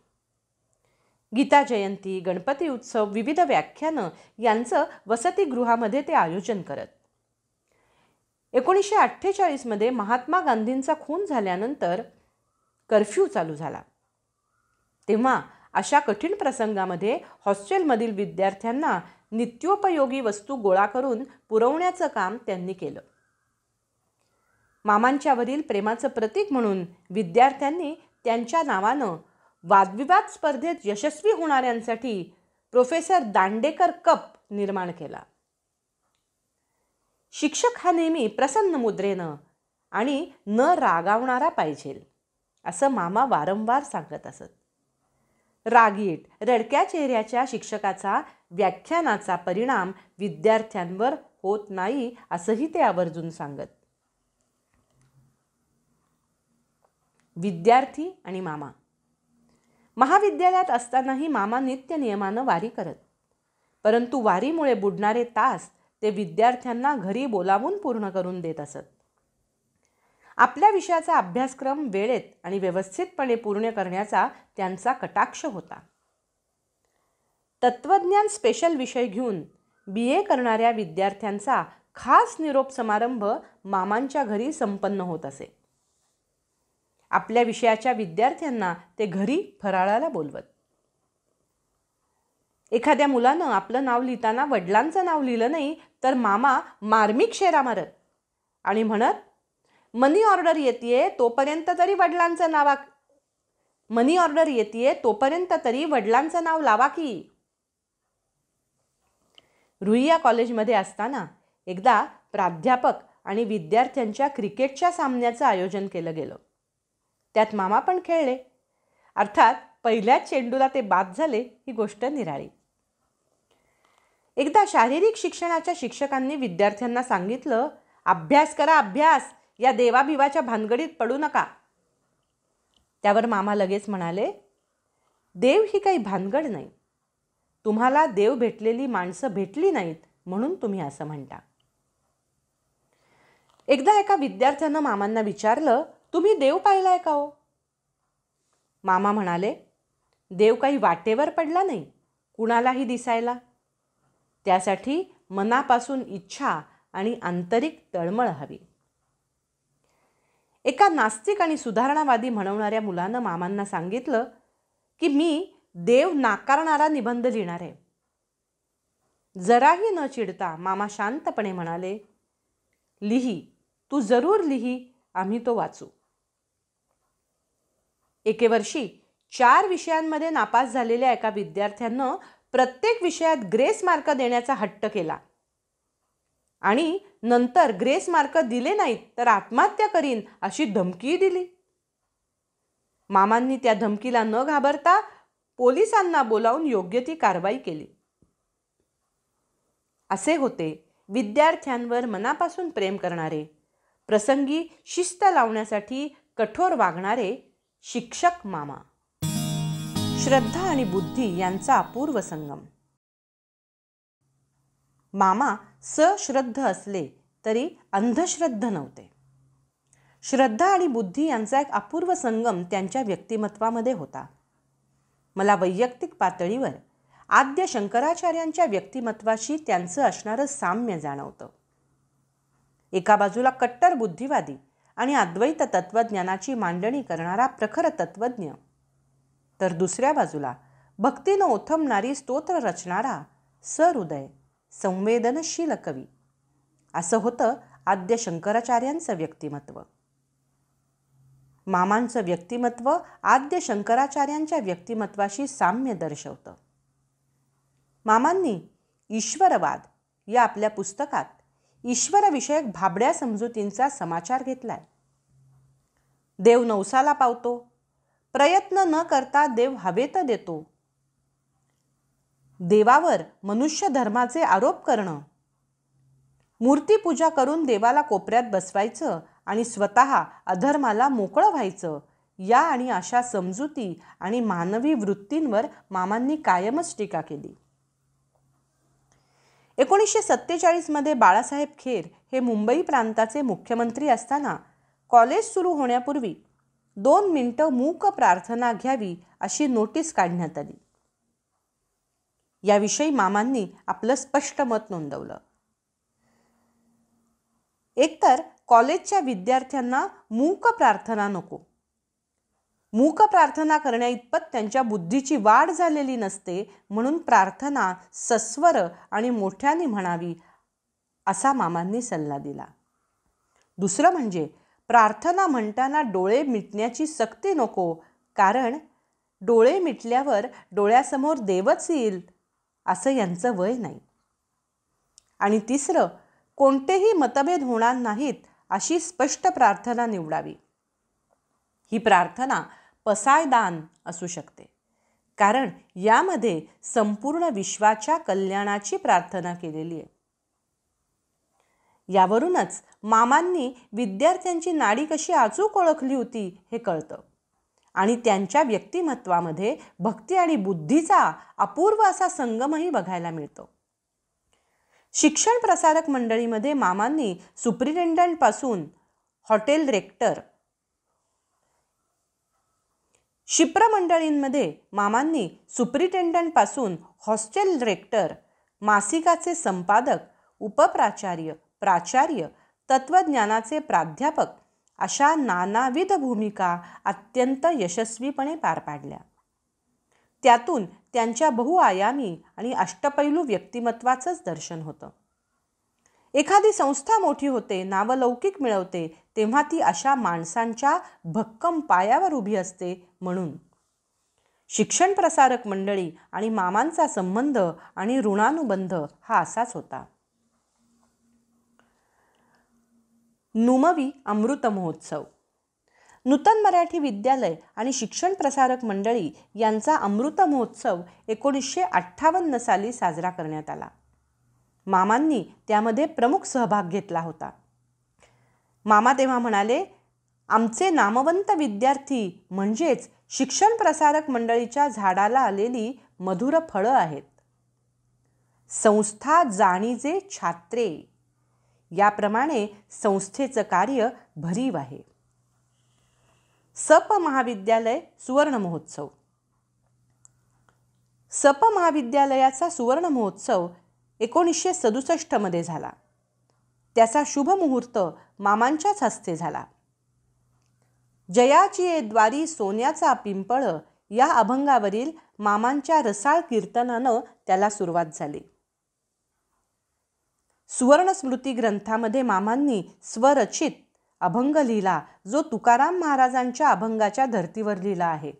गीता जयंती, गणपती उत्सव, विविध व्याख्यानं यांचं वसतिगृहामध्ये ते आयोजन करत. 1948 महात्मा गांधींचा खून झाल्यानंतर कर्फ्यू चालू झाला. तेव्हा अशा कठीण प्रसंगामध्ये हॉस्टेलमधील विद्यार्थ्यांना नित्योपयोगी वस्तू गोळा करून पुरवण्याचं काम त्यांनी केलं. मामांच्यावरील प्रेमाचं प्रतीक म्हणून विद्यार्थ्यांनी त्यांच्या नावानं वादविवाद स्पर्धेत यशस्वी होणाऱ्यांसाठी प्रोफेसर दांडेकर कप निर्माण केला. शिक्षक हा नेहमी प्रसन्न मुद्रेनं आणि न रागावणारा पाहिजे असं मामा वारंवार सांगत असत. रागीट, रडक्या चेहऱ्याच्या शिक्षकाचा व्याख्यानाचा परिणाम विद्यार्थ्यांवर होत नाही असंही ते आवर्जून सांगत. विद्यार्थी आणि मामा. महाविद्यालयात असतानाही मामा नित्य नियमानं वारी करत. परंतु वारीमुळे बुडणारे तास ते विद्यार्थ्यांना घरी बोलावून पूर्ण करून देत असत. आपल्या विषयाचा अभ्यासक्रम वेळेत आणि व्यवस्थितपणे पूर्ण करण्याचा त्यांचा कटाक्ष होता. तत्त्वज्ञान स्पेशल विषय घेऊन BA करणाऱ्या विद्यार्थ्यांचा खास निरोप समारंभ मामांच्या घरी संपन्न होत असे. आपल्या विषयाच्या विद्यार्थ्यांना ते घरी फराळाला बोलवत. एखाद्या मुलानं आपलं नाव लिहिताना वडिलांचं नाव लिहिलं नाही तर मामा मार्मिक शेरा मारत आणि म्हणत, मनी ऑर्डर येते तोपर्यंत तरी वडिलांचं नाव लावा की. रुईया कॉलेजमध्ये असताना एकदा प्राध्यापक आणि विद्यार्थ्यांच्या क्रिकेटच्या सामन्याचं आयोजन केलं गेलं. त्यात मामा पण खेळले. अर्थात पहिल्याच चेंडूला ते बाद झाले ही गोष्ट निराळी. एकदा शारीरिक शिक्षणाच्या शिक्षकांनी विद्यार्थ्यांना सांगितलं, अभ्यास करा अभ्यास, या देवाभिवाच्या भानगडीत पडू नका. त्यावर मामा लगेच म्हणाले, देव ही काही भानगड नाही. तुम्हाला देव भेटलेली माणसं भेटली नाहीत म्हणून तुम्ही असं म्हणता. एकदा एका विद्यार्थ्यानं मामांना विचारलं, तुम्ही देव पाहिलाय का हो? मामा म्हणाले, देव काही वाटेवर पडला नाही, कुणालाही दिसायला. त्यासाठी मनापासून इच्छा आणि आंतरिक तळमळ हवी. एका नास्तिक आणि सुधारणावादी म्हणवणाऱ्या मुलानं मामांना सांगितलं की मी देव नाकारणारा निबंध लिहिणार आहे. जराही न चिडता मामा शांतपणे म्हणाले, लिही, तू जरूर लिही, आम्ही तो वाचू. एके वर्षी 4 विषयांमध्ये नापास झालेल्या एका विद्यार्थ्यानं प्रत्येक विषयात ग्रेस मार्क देण्याचा हट्ट केला आणि नंतर ग्रेस मार्क दिले नाहीत तर आत्महत्या करीन अशी धमकी दिली. मामांनी त्या धमकीला न घाबरता पोलिसांना बोलावून योग्य ती कारवाई केली. असे होते विद्यार्थ्यांवर मनापासून प्रेम करणारे, प्रसंगी शिस्त लावण्यासाठी कठोर वागणारे शिक्षक मामा. श्रद्धा आणि बुद्धी यांचा अपूर्व संगम. मामा सश्रद्ध असले तरी अंधश्रद्ध नव्हते. श्रद्धा आणि बुद्धी यांचा एक अपूर्व संगम त्यांच्या व्यक्तिमत्वामध्ये होता. मला वैयक्तिक पातळीवर आद्य शंकराचार्यांच्या व्यक्तिमत्वाशी त्यांचं असणारं साम्य जाणवतं. एका बाजूला कट्टर बुद्धिवादी आणि अद्वैत तत्त्वज्ञानाची मांडणी करणारा प्रखर तत्त्वज्ञ, तर दुसऱ्या बाजूला भक्तीनं ओथंबणारी स्तोत्र रचणारा सहृदय संवेदनशील कवी. असं होतं आद्य शंकराचार्यांचं व्यक्तिमत्व. मामांचं व्यक्तिमत्व आद्य शंकराचार्यांच्या व्यक्तिमत्वाशी साम्य दर्शवतं. मामांनी ईश्वरवाद या आपल्या पुस्तकात ईश्वरविषयक भाबड्या समजुतींचा समाचार घेतलाय. देव नवसाला पावतो, प्रयत्न न करता देव हवेत देतो, देवावर मनुष्य धर्माचे आरोप करणं, मूर्तीपूजा करून देवाला कोपऱ्यात बसवायचं आणि स्वतः अधर्माला मोकळं व्हायचं, या आणि अशा समजुती आणि मानवी वृत्तींवर मामांनी कायमच टीका केली. 1947 मध्ये बाळासाहेब खेर हे मुंबई प्रांताचे मुख्यमंत्री असताना कॉलेज सुरू होण्यापूर्वी 2 मिनिटं मूक प्रार्थना घ्यावी अशी नोटीस काढण्यात आली. याविषयी मामांनी आपलं स्पष्ट मत नोंदवलं. एकतर कॉलेजच्या विद्यार्थ्यांना मूक प्रार्थना नको, मूक प्रार्थना करण्याइतपत त्यांच्या बुद्धीची वाढ झालेली नसते, म्हणून प्रार्थना सस्वर आणि मोठ्याने म्हणावी असा मामांनी सल्ला दिला. दुसरं म्हणजे प्रार्थना म्हणताना डोळे मिटण्याची सक्ती नको, कारण डोळे मिटल्यावर डोळ्यासमोर देवच येईल असं यांचं वय नाही. आणि तिसरं, कोणतेही मतभेद होणार नाहीत अशी स्पष्ट प्रार्थना निवडावी. ही प्रार्थना पसायदान असू शकते, कारण यामध्ये संपूर्ण विश्वाच्या कल्याणाची प्रार्थना केलेली आहे. यावरूनच मामांनी विद्यार्थ्यांची नाडी कशी अचूक ओळखली होती हे कळतं आणि त्यांच्या व्यक्तिमत्वामध्ये भक्ती आणि बुद्धीचा अपूर्व असा संगमही बघायला मिळतो. शिक्षण प्रसारक मंडळीमध्ये मामांनी सुप्रिटेंडंटपासून हॉटेल रेक्टर, शिप्र मंडळींमध्ये मामांनी सुप्रिटेंडंटपासून हॉस्टेल रेक्टर, मासिकाचे संपादक, उपप्राचार्य, प्राचार्य, तत्त्वज्ञानाचे प्राध्यापक अशा नानाविध भूमिका अत्यंत यशस्वीपणे पार पाडल्या. त्यातून त्यांच्या बहुआयामी आणि अष्टपैलू व्यक्तिमत्वाचंच दर्शन होतं. एखादी संस्था मोठी होते, नावलौकिक मिळवते, तेव्हा ती अशा माणसांच्या भक्कम पायावर उभी असते. म्हणून शिक्षण प्रसारक मंडळी आणि मामांचा संबंध आणि ऋणानुबंध हा असाच होता. नुमवी अमृत महोत्सव. नूतन मराठी विद्यालय आणि शिक्षण प्रसारक मंडळी यांचा अमृत महोत्सव 1958 साली साजरा करण्यात आला. मामांनी त्यामध्ये प्रमुख सहभाग घेतला होता. मामा तेव्हा म्हणाले, आमचे नामवंत विद्यार्थी म्हणजेच शिक्षण प्रसारक मंडळीच्या झाडाला आलेली मधुर फळं आहेत. संस्था जाणीजे छात्रे, याप्रमाणे संस्थेचं कार्य भरीव आहे. सप महाविद्यालय सुवर्ण महोत्सव. सप महाविद्यालयाचा सुवर्ण महोत्सव 1967 मध्ये झाला. त्याचा शुभ मुहूर्त मामांच्याच हस्ते झाला. जयाची द्वारी सोन्याचा पिंपळ या अभंगावरील मामांच्या रसाळ कीर्तनानं त्याला सुरुवात झाली. सुवर्ण स्मृती ग्रंथामध्ये मामांनी स्वरचित अभंग लिहिला, जो तुकाराम महाराजांच्या अभंगाच्या धर्तीवर लिहिला आहे.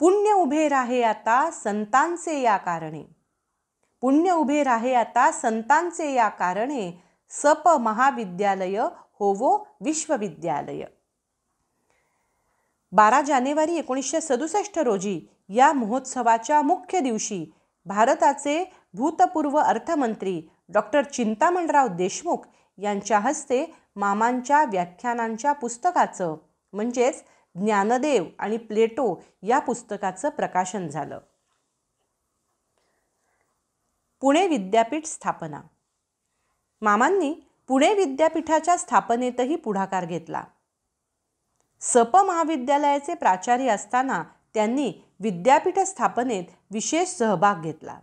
पुण्य उभे राहे आता संतांचे या कारणे, पुण्य उभे राहे आता संतांचे या कारणे, सप महाविद्यालय होवो विश्वविद्यालय. 12 जानेवारी 1967 रोजी या महोत्सवाच्या मुख्य दिवशी भारताचे भूतपूर्व अर्थमंत्री डॉक्टर चिंतामणराव देशमुख यांच्या हस्ते मामांच्या व्याख्यानांच्या पुस्तकाचं म्हणजेच ज्ञानदेव आणि प्लेटो या पुस्तकाचं प्रकाशन झालं. पुणे विद्यापीठ स्थापना. मामांनी पुणे विद्यापीठाच्या स्थापनेतही पुढाकार घेतला. सप महाविद्यालयाचे प्राचार्य असताना त्यांनी विद्यापीठ स्थापनेत विशेष सहभाग घेतला.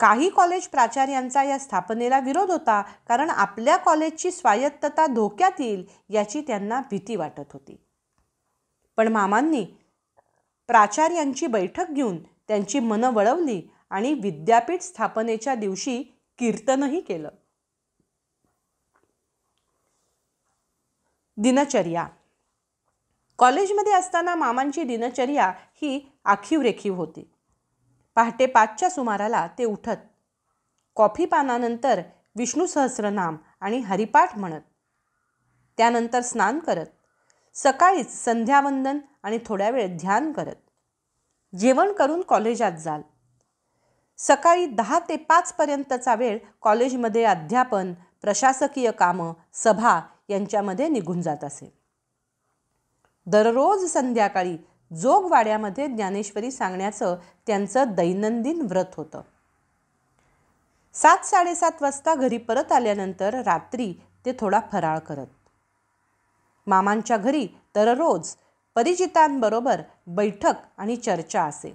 काही कॉलेज प्राचार्यांचा या स्थापनेला विरोध होता, कारण आपल्या कॉलेजची स्वायत्तता धोक्यात येईल याची त्यांना भीती वाटत होती. पण मामांनी प्राचार्यांची बैठक घेऊन त्यांची मनं वळवली आणि विद्यापीठ स्थापनेच्या दिवशी कीर्तनही केलं. दिनचर्या. कॉलेजमध्ये असताना मामांची दिनचर्या ही आखीव-रेखीव होती. पहाटे 5च्या सुमाराला ते उठत. कॉफी पानानंतर विष्णू सहस्रनाम आणि हरिपाठ म्हणत. त्यानंतर स्नान करत. सकाळीच संध्यावंदन आणि थोड्या वेळ ध्यान करत. जेवण करून कॉलेजात जाल. सकाळी 10 ते 5 पर्यंतचा वेळ कॉलेजमध्ये अध्यापन, प्रशासकीय कामं, सभा यांच्यामध्ये निघून जात असे. दररोज संध्याकाळी जोगवाड्यामध्ये ज्ञानेश्वरी सांगण्याचं त्यांचं दैनंदिन व्रत होतं. 7-7:30 वाजता घरी परत आल्यानंतर रात्री ते थोडा फराळ करत. मामांच्या घरी दररोज परिचितांबरोबर बैठक आणि चर्चा असे.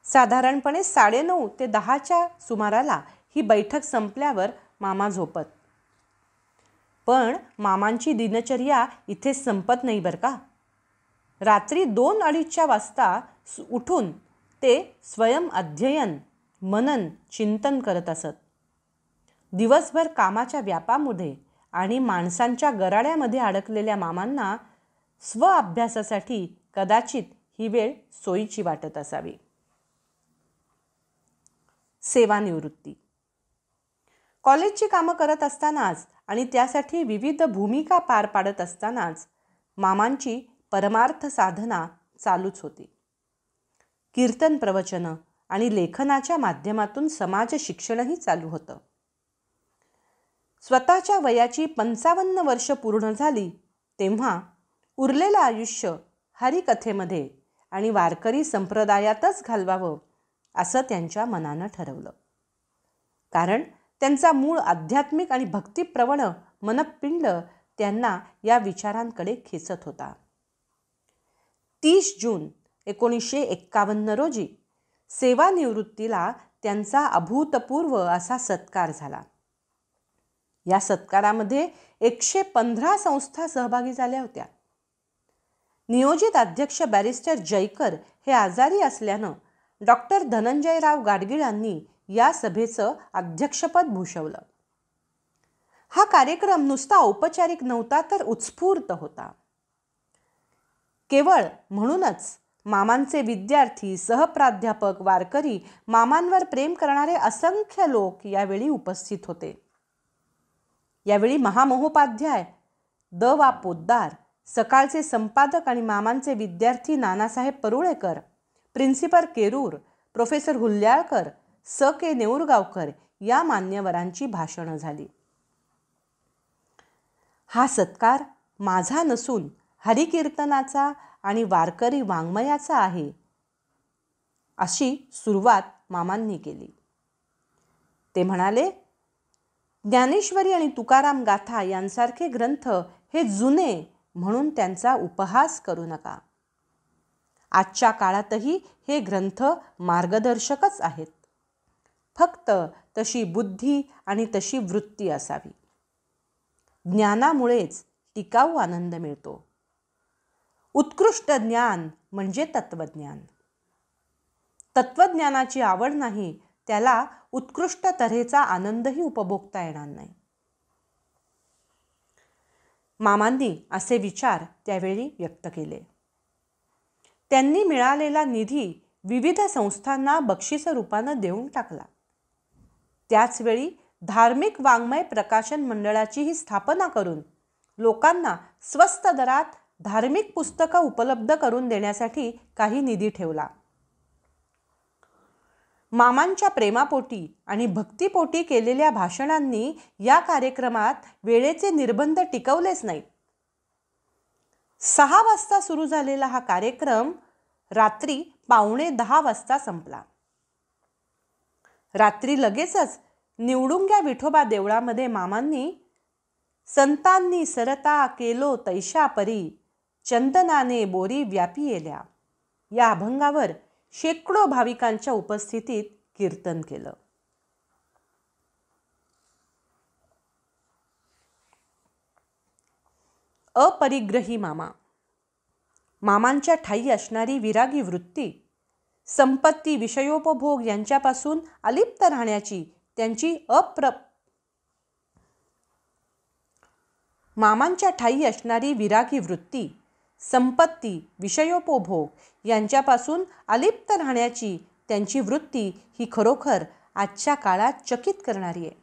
साधारणपणे 9:30 ते 10च्या सुमाराला ही बैठक संपल्यावर मामा झोपत. पण मामांची दिनचर्या इथेच संपत नाही बरं का. रात्री 2-2:30च्या वाजता उठून ते स्वयं अध्ययन, मनन, चिंतन करत असत. दिवसभर कामाच्या व्यापामध्ये आणि माणसांच्या गराड्यामध्ये अडकलेल्या मामांना स्वअभ्यासासाठी कदाचित ही वेळ सोयीची वाटत असावी. सेवानिवृत्ती. कॉलेजची कामं करत असतानाच आणि त्यासाठी विविध भूमिका पार पाडत असतानाच मामांची परमार्थ साधना चालूच होती. कीर्तन, प्रवचनं आणि लेखनाच्या माध्यमातून समाज शिक्षणही चालू होतं. स्वतःच्या वयाची 55 वर्ष पूर्ण झाली तेव्हा उरलेलं आयुष्य हरिकथेमध्ये आणि वारकरी संप्रदायातच घालवावं असं त्यांच्या मनानं ठरवलं. कारण त्यांचा मूळ आध्यात्मिक आणि भक्तिप्रवण मनपिंड त्यांना या विचारांकडे खेचत होता. 30 जून 1951 रोजी सेवानिवृत्तीला त्यांचा अभूतपूर्व असा सत्कार झाला. या सत्कारामध्ये 115 संस्था सहभागी झाल्या होत्या. नियोजित अध्यक्ष बॅरिस्टर जयकर हे आजारी असल्यानं डॉक्टर धनंजयराव गाडगीळांनी या सभेचं अध्यक्षपद भूषवलं. हा कार्यक्रम नुसता औपचारिक नव्हता तर उत्स्फूर्त होता. केवळ म्हणूनच मामांचे विद्यार्थी, सहप्राध्यापक, वारकरी, मामांवर प्रेम करणारे असंख्य लोक यावेळी उपस्थित होते. यावेळी महामहोपाध्याय द वा पोद्दार, सकाळचे संपादक आणि मामांचे विद्यार्थी नानासाहेब परुळेकर, प्रिन्सिपल केरूर, प्रोफेसर हुल्याळकर, स के नेऊरगावकर या मान्यवरांची भाषणं झाली. हा सत्कार माझा नसून हरिकीर्तनाचा आणि वारकरी वाङ्मयाचा आहे, अशी सुरुवात मामांनी केली. ते म्हणाले, ज्ञानेश्वरी आणि तुकाराम गाथा यांसारखे ग्रंथ हे जुने म्हणून त्यांचा उपहास करू नका. आजच्या काळातही हे ग्रंथ मार्गदर्शकच आहेत. फक्त तशी बुद्धी आणि तशी वृत्ती असावी. ज्ञानामुळेच टिकाऊ आनंद मिळतो. उत्कृष्ट ज्ञान म्हणजे तत्वज्ञान. तत्वज्ञानाची आवड नाही त्याला उत्कृष्ट तऱ्हेचा आनंदही उपभोगता येणार नाही. मामांनी असे विचार त्यावेळी व्यक्त केले. त्यांनी मिळालेला निधी विविध संस्थांना बक्षीस रूपानं देऊन टाकला. त्याचवेळी धार्मिक वाङ्मय प्रकाशन मंडळाचीही स्थापना करून लोकांना स्वस्त दरात धार्मिक पुस्तकं उपलब्ध करून देण्यासाठी काही निधी ठेवला. मामांच्या प्रेमापोटी आणि भक्तिपोटी केलेल्या भाषणांनी या कार्यक्रमात वेळेचे निर्बंध टिकवलेच नाहीत. 6 वाजता सुरू झालेला हा कार्यक्रम रात्री 9:15 वाजता संपला. रात्री लगेचच निवडुंग्या विठोबा देवळामध्ये मामांनी संतांनी सरता केलो तैशा परी, चंदनाने बोरी व्यापी येल्या या अभंगावर शेकडो भाविकांच्या उपस्थितीत कीर्तन केलं. अपरिग्रही मामा. मामांच्या ठायी असणारी विरागी वृत्ती, संपत्ती, विषयोपभोग यांच्यापासून अलिप्त राहण्याची त्यांची मामांच्या ठायी असणारी विरागी वृत्ती, संपत्ती, विषयोपभोग यांच्यापासून अलिप्त राहण्याची त्यांची वृत्ती ही खरोखर आजच्या काळात चकित करणारी आहे.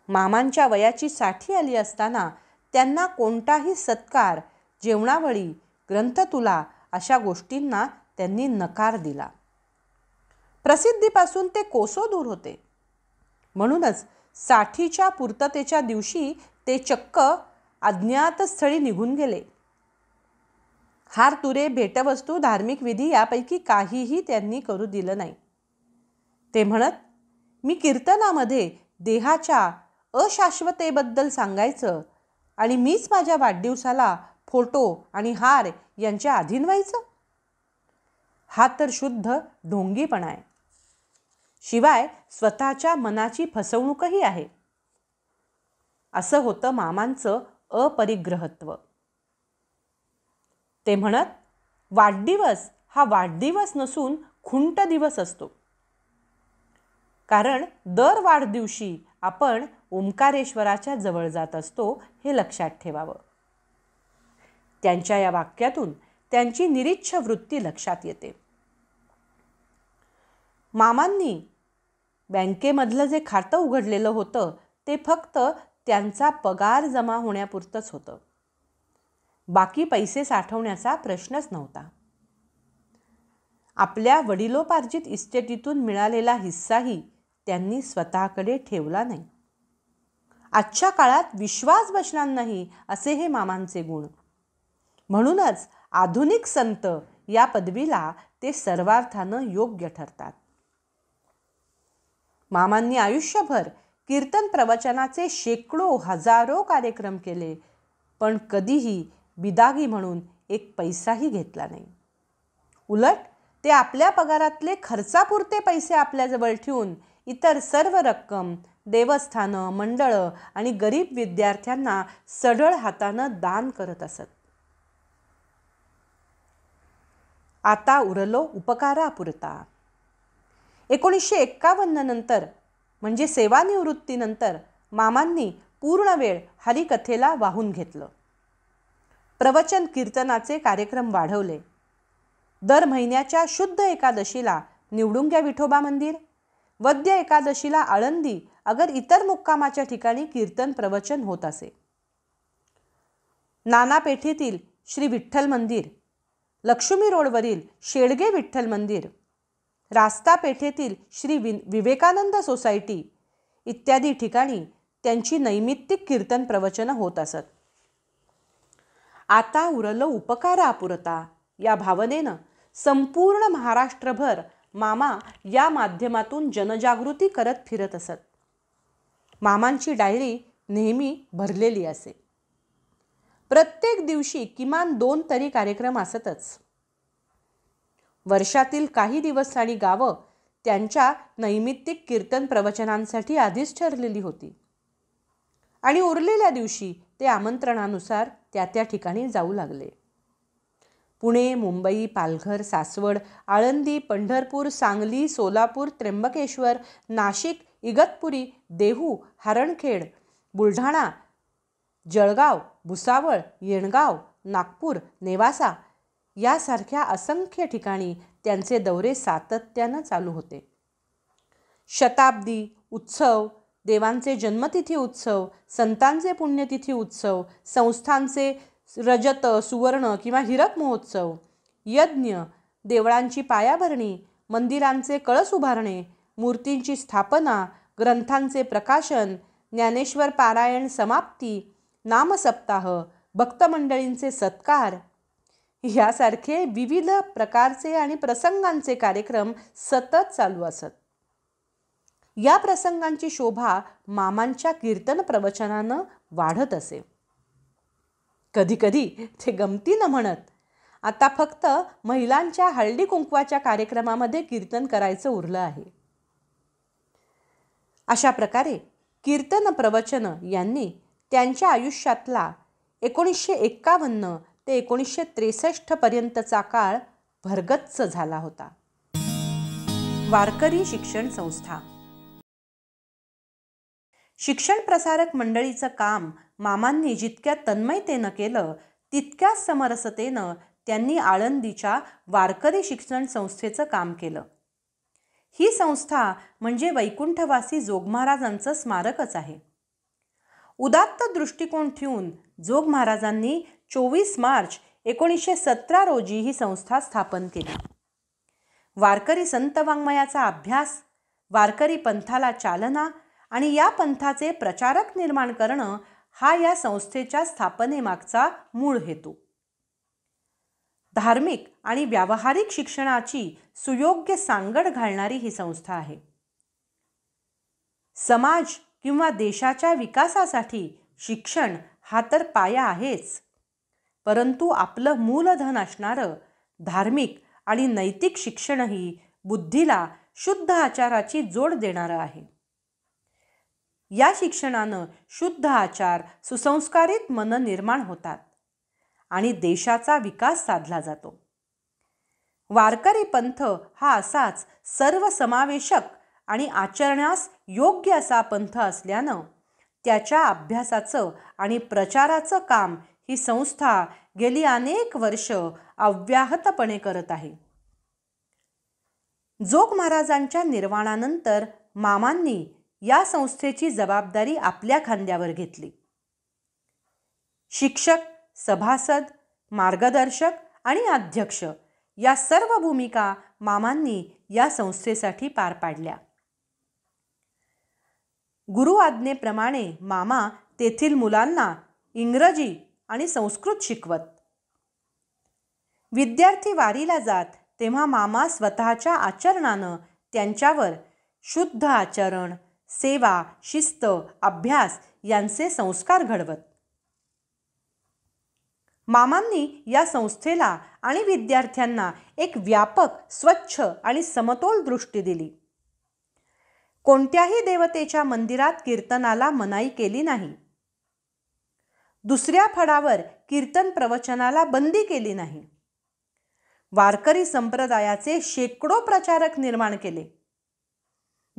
मामांच्या वयाची 60 आली असताना त्यांना कोणताही सत्कार, जेवणावळी, ग्रंथतुला अशा गोष्टींना त्यांनी नकार दिला. प्रसिद्धीपासून ते कोसो दूर होते. म्हणूनच 60च्या पूर्ततेच्या दिवशी ते चक्क अज्ञात स्थळी निघून गेले. हार तुरे, भेटवस्तू, धार्मिक विधी यापैकी काहीही त्यांनी करू दिलं नाही. ते म्हणत, मी कीर्तनामध्ये देहाच्या अशाश्वतेबद्दल सांगायचं आणि मीच माझ्या वाढदिवसाला फोटो आणि हार यांच्या अधीन व्हायचं. हा तर शुद्ध ढोंगीपणा आहे. शिवाय स्वतःच्या मनाची फसवणूकही आहे. असं होतं मामांचं अपरिग्रहत्व. ते म्हणत, वाढदिवस हा वाढदिवस नसून खुंट दिवस असतो. कारण दर वाढदिवशी आपण ओंकारेश्वराच्या जवळ जात असतो हे लक्षात ठेवावं. त्यांच्या या वाक्यातून त्यांची निरीच्छ वृत्ती लक्षात येते. मामांनी बँकेमधलं जे खातं उघडलेलं होतं ते फक्त त्यांचा पगार जमा होण्यापुरतंच होतं. बाकी पैसे साठवण्याचा प्रश्नच नव्हता. आपल्या वडिलोपार्जित इस्टेटीतून मिळालेला हिस्साही त्यांनी स्वतःकडे ठेवला नाही. आजच्या काळात विश्वास बसणार नाही असे हे मामांचे गुण. म्हणूनच आधुनिक संत या पदवीला ते सर्वार्थानं योग्य ठरतात. मामांनी आयुष्यभर कीर्तन प्रवचनाचे शेकडो हजारो कार्यक्रम केले, पण कधीही बिदागी म्हणून एक पैसाही घेतला नाही. उलट ते आपल्या पगारातले खर्चापुरते पैसे आपल्याजवळ ठेवून इतर सर्व रक्कम देवस्थानं, मंडळं आणि गरीब विद्यार्थ्यांना सढळ हातानं दान करत असत. आता उरलो उपकारापुरता. 1951 नंतर म्हणजे सेवानिवृत्तीनंतर मामांनी पूर्ण वेळ हरिकथेला वाहून घेतलं. प्रवचन कीर्तनाचे कार्यक्रम वाढवले. दर महिन्याच्या शुद्ध एकादशीला निवडुंग्या विठोबा मंदिर, वद्य एकादशीला आळंदी अगर इतर मुक्कामाच्या ठिकाणी कीर्तन प्रवचन होत असे. नाना पेठेतील श्री विठ्ठल मंदिर, लक्ष्मी रोडवरील शेडगे विठ्ठल मंदिर, रास्ता पेठेतील श्री विवेकानंद सोसायटी इत्यादी ठिकाणी त्यांची नैमित्तिक कीर्तन प्रवचनं होत असत. आता उरलं उपकारापुरता या भावनेनं संपूर्ण महाराष्ट्रभर मामा या माध्यमातून जनजागृती करत फिरत असत. मामांची डायरी नेहमी भरलेली असे. प्रत्येक दिवशी किमान 2 तरी कार्यक्रम असतच. वर्षातील काही दिवस आणि गावं त्यांच्या नैमित्तिक कीर्तन प्रवचनांसाठी आधीच ठरलेली होती आणि उरलेल्या दिवशी ते आमंत्रणानुसार त्या ठिकाणी जाऊ लागले. पुणे, मुंबई, पालघर, सासवड, आळंदी, पंढरपूर, सांगली, सोलापूर, त्र्यंबकेश्वर, नाशिक, इगतपुरी, देहू, हरणखेड, बुलढाणा, जळगाव, भुसावळ, येणगाव, नागपूर, नेवासा यासारख्या असंख्य ठिकाणी त्यांचे दौरे सातत्यानं चालू होते. शताब्दी उत्सव, देवांचे जन्मतिथी उत्सव, संतांचे पुण्यतिथी उत्सव, संस्थांचे रजत, सुवर्ण किंवा हिरक महोत्सव, यज्ञ, देवळांची पायाभरणी, मंदिरांचे कळस उभारणे, मूर्तींची स्थापना, ग्रंथांचे प्रकाशन, ज्ञानेश्वर पारायण समाप्ती, नामसप्ताह, भक्तमंडळींचे सत्कार यासारखे विविध प्रकारचे आणि प्रसंगांचे कार्यक्रम सतत चालू असत. या प्रसंगांची शोभा मामांच्या कीर्तन प्रवचनानं वाढत असे. कधीकधी ते गमतीनं म्हणत, आता फक्त महिलांच्या हळदी कुंकवाच्या कार्यक्रमामध्ये कीर्तन करायचं उरलं आहे. अशा प्रकारे कीर्तन प्रवचन यांनी त्यांच्या आयुष्यातला 1951 ते 1963 पर्यंतचा काळ भरगच्च झाला होता. वारकरी शिक्षण संस्था. शिक्षण प्रसारक मंडळीचं काम मामांनी जितक्या तन्मयतेनं केलं तितक्याच समरसतेनं त्यांनी आळंदीच्या वारकरी शिक्षण संस्थेचं काम केलं. ही संस्था म्हणजे वैकुंठवासी जोग महाराजांचं स्मारकच आहे. उदात्त दृष्टिकोन ठेवून जोग महाराजांनी 24 मार्च 1917 रोजी ही संस्था स्थापन केली. वारकरी संत वाङ्मयाचा अभ्यास, वारकरी पंथाला चालना आणि या पंथाचे प्रचारक निर्माण करणं हा या संस्थेच्या स्थापनेमागचा मूळ हेतू. धार्मिक आणि व्यावहारिक शिक्षणाची सुयोग्य सांगड घालणारी ही संस्था आहे. समाज किंवा देशाच्या विकासासाठी शिक्षण हा तर पाया आहेच, परंतु आपलं मूलधन असणारं धार्मिक आणि नैतिक शिक्षणही बुद्धीला शुद्ध आचाराची जोड देणारं आहे. या शिक्षणानं शुद्ध आचार, सुसंस्कारित मन निर्माण होतात आणि देशाचा विकास साधला जातो. वारकरी पंथ हा असाच सर्वसमावेशक आणि आचरण्यास योग्य असा पंथ असल्यानं त्याच्या अभ्यासाचं आणि प्रचाराचं काम ही संस्था गेली अनेक वर्ष अव्याहतपणे करत आहे. जोग महाराजांच्या निर्वाणानंतर मामांनी या संस्थेची जबाबदारी आपल्या खांद्यावर घेतली. शिक्षक, सभासद, मार्गदर्शक आणि अध्यक्ष या सर्व भूमिका मामांनी या संस्थेसाठी पार पाडल्या. गुरु आज्ञेप्रमाणे मामा तेथील मुलांना इंग्रजी आणि संस्कृत शिकवत. विद्यार्थी वारीला जात तेव्हा मामा स्वतःच्या आचरणानं त्यांच्यावर शुद्ध आचरण, सेवा, शिस्त, अभ्यास यांचे संस्कार घडवत. मामांनी या संस्थेला आणि विद्यार्थ्यांना एक व्यापक, स्वच्छ आणि समतोल दृष्टी दिली. कोणत्याही देवतेच्या मंदिरात कीर्तनाला मनाई केली नाही. दुसऱ्या फडावर कीर्तन प्रवचनाला बंदी केली नाही. वारकरी संप्रदायाचे शेकडो प्रचारक निर्माण केले.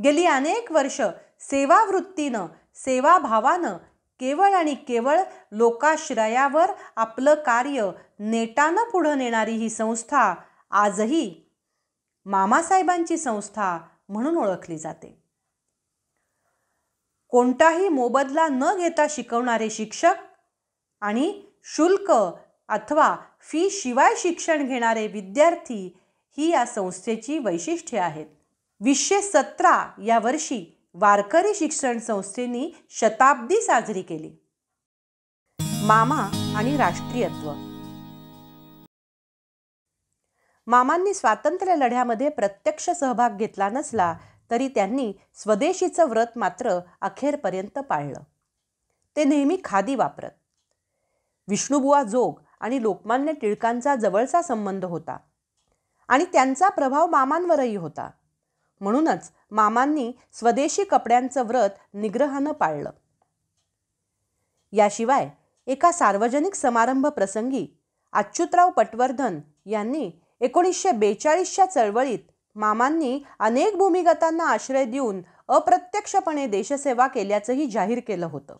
गेली अनेक वर्ष सेवावृत्तीनं, सेवाभावानं केवळ आणि केवळ लोकाश्रयावर आपलं कार्य नेटानं पुढं नेणारी ही संस्था आजही मामासाहेबांची संस्था म्हणून ओळखली जाते. कोणताही मोबदला न घेता शिकवणारे शिक्षक आणि शुल्क अथवा फी शिवाय शिक्षण घेणारे विद्यार्थी ही या संस्थेची वैशिष्ट्ये आहेत. 2017 या वर्षी वारकरी शिक्षण संस्थेनी शताब्दी साजरी केली. मामा आणि राष्ट्रीयत्व. मामांनी स्वातंत्र्य लढ्यामध्ये प्रत्यक्ष सहभाग घेतला नसला तरी त्यांनी स्वदेशीचं व्रत मात्र अखेरपर्यंत पाळलं. ते नेहमी खादी वापरत. विष्णुबुवा जोग आणि लोकमान्य टिळकांचा जवळचा संबंध होता आणि त्यांचा प्रभाव मामांवरही होता. म्हणूनच मामांनी स्वदेशी कपड्यांचं व्रत निग्रहानं पाळलं. याशिवाय एका सार्वजनिक समारंभ प्रसंगी अच्युतराव पटवर्धन यांनी 1942च्या चळवळीत मामांनी अनेक भूमिगतांना आश्रय देऊन अप्रत्यक्षपणे देशसेवा केल्याचंही जाहीर केलं होतं.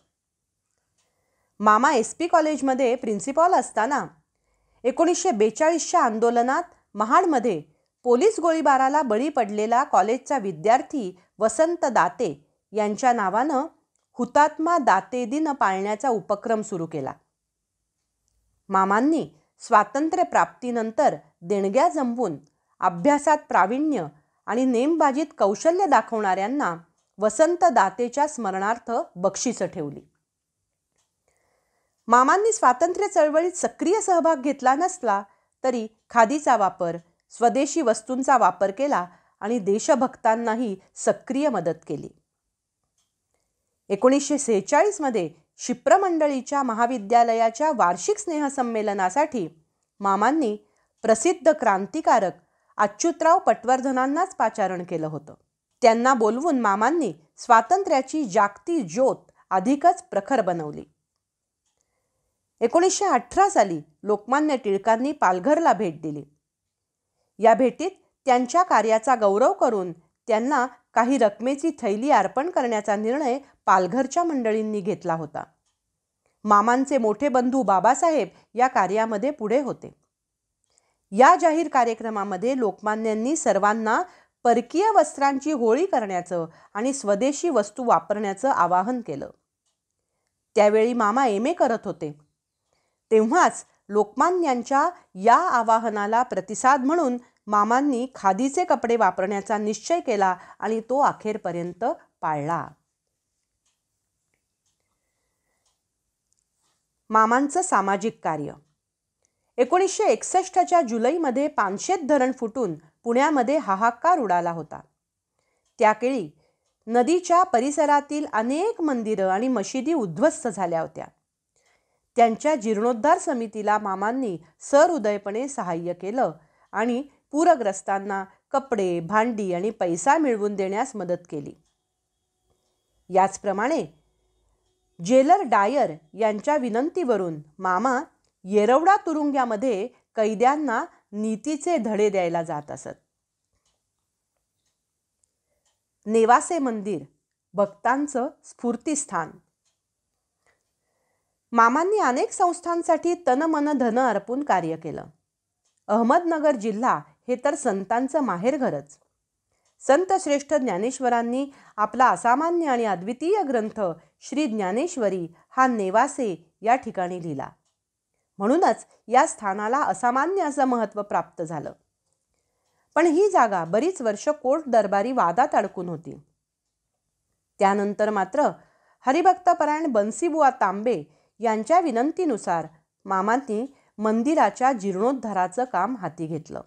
मामा SP कॉलेजमध्ये प्रिन्सिपॉल असताना 1942च्या आंदोलनात महाडमध्ये पोलीस गोळीबाराला बळी पडलेला कॉलेजचा विद्यार्थी वसंत दाते यांच्या नावानं हुतात्मा दाते दिन पाळण्याचा उपक्रम सुरू केला. मामांनी स्वातंत्र्य प्राप्तीनंतर देणग्या जमवून अभ्यासात प्रावीण्य आणि नेमबाजीत कौशल्य दाखवणाऱ्यांना वसंत दातेच्या स्मरणार्थ बक्षिसं ठेवली. मामांनी स्वातंत्र्य चळवळीत सक्रिय सहभाग घेतला नसला तरी खादीचा वापर, स्वदेशी वस्तूंचा वापर केला आणि देशभक्तांनाही सक्रिय मदत केली. 1946 मध्ये क्षिप्र मंडळीच्या महाविद्यालयाच्या वार्षिक स्नेहसंमेलनासाठी मामांनी प्रसिद्ध क्रांतिकारक अच्युतराव पटवर्धनांनाच पाचारण केलं होतं. त्यांना बोलवून मामांनी स्वातंत्र्याची जागती ज्योत अधिकच प्रखर बनवली. 1918 साली लोकमान्य टिळकांनी पालघरला भेट दिली. या भेटीत त्यांच्या कार्याचा गौरव करून त्यांना काही रकमेची थैली अर्पण करण्याचा निर्णय पालघरच्या मंडळींनी घेतला होता. मामांचे मोठे बंधू बाबासाहेब या कार्यामध्ये पुढे होते. या जाहीर कार्यक्रमामध्ये लोकमान्यांनी सर्वांना परकीय वस्त्रांची होळी करण्याचं आणि स्वदेशी वस्तू वापरण्याचं आवाहन केलं. त्यावेळी मामा MA करत होते. तेव्हाच लोकमान्यांच्या या आवाहनाला प्रतिसाद म्हणून मामांनी खादीचे कपडे वापरण्याचा निश्चय केला आणि तो अखेरपर्यंत पाळला. मामांचं सामाजिक कार्य. 1961च्या जुलैमध्ये पानशेत धरण फुटून पुण्यामध्ये हाहाकार उडाला होता. त्यावेळी नदीच्या परिसरातील अनेक मंदिरं आणि मशिदी उद्ध्वस्त झाल्या होत्या. त्यांच्या जीर्णोद्धार समितीला मामांनी सहृदयपणे सहाय्य केलं आणि पूरग्रस्तांना कपडे, भांडी आणि पैसा मिळवून देण्यास मदत केली. याचप्रमाणे जेलर डायर यांच्या विनंतीवरून मामा येरवडा तुरुंगामध्ये कैद्यांना नीतीचे धडे द्यायला जात असत. नेवासे मंदिर, भक्तांचं स्फूर्तिस्थान. मामांनी अनेक संस्थांसाठी तन मन धन अर्पून कार्य केलं. अहमदनगर जिल्हा हे तर संतांचं माहेरघरच. संत श्रेष्ठ ज्ञानेश्वरांनी आपला असामान्य आणि अद्वितीय ग्रंथ श्री ज्ञानेश्वरी हा नेवासे या ठिकाणी लिहिला. म्हणूनच या स्थानाला असामान्य असं महत्त्व प्राप्त झालं. पण ही जागा बरीच वर्ष कोर्ट दरबारी वादात अडकून होती. त्यानंतर मात्र हरिभक्तपरायण बन्सीबुवा तांबे यांच्या विनंतीनुसार मामांनी मंदिराच्या जीर्णोद्धाराचं काम हाती घेतलं.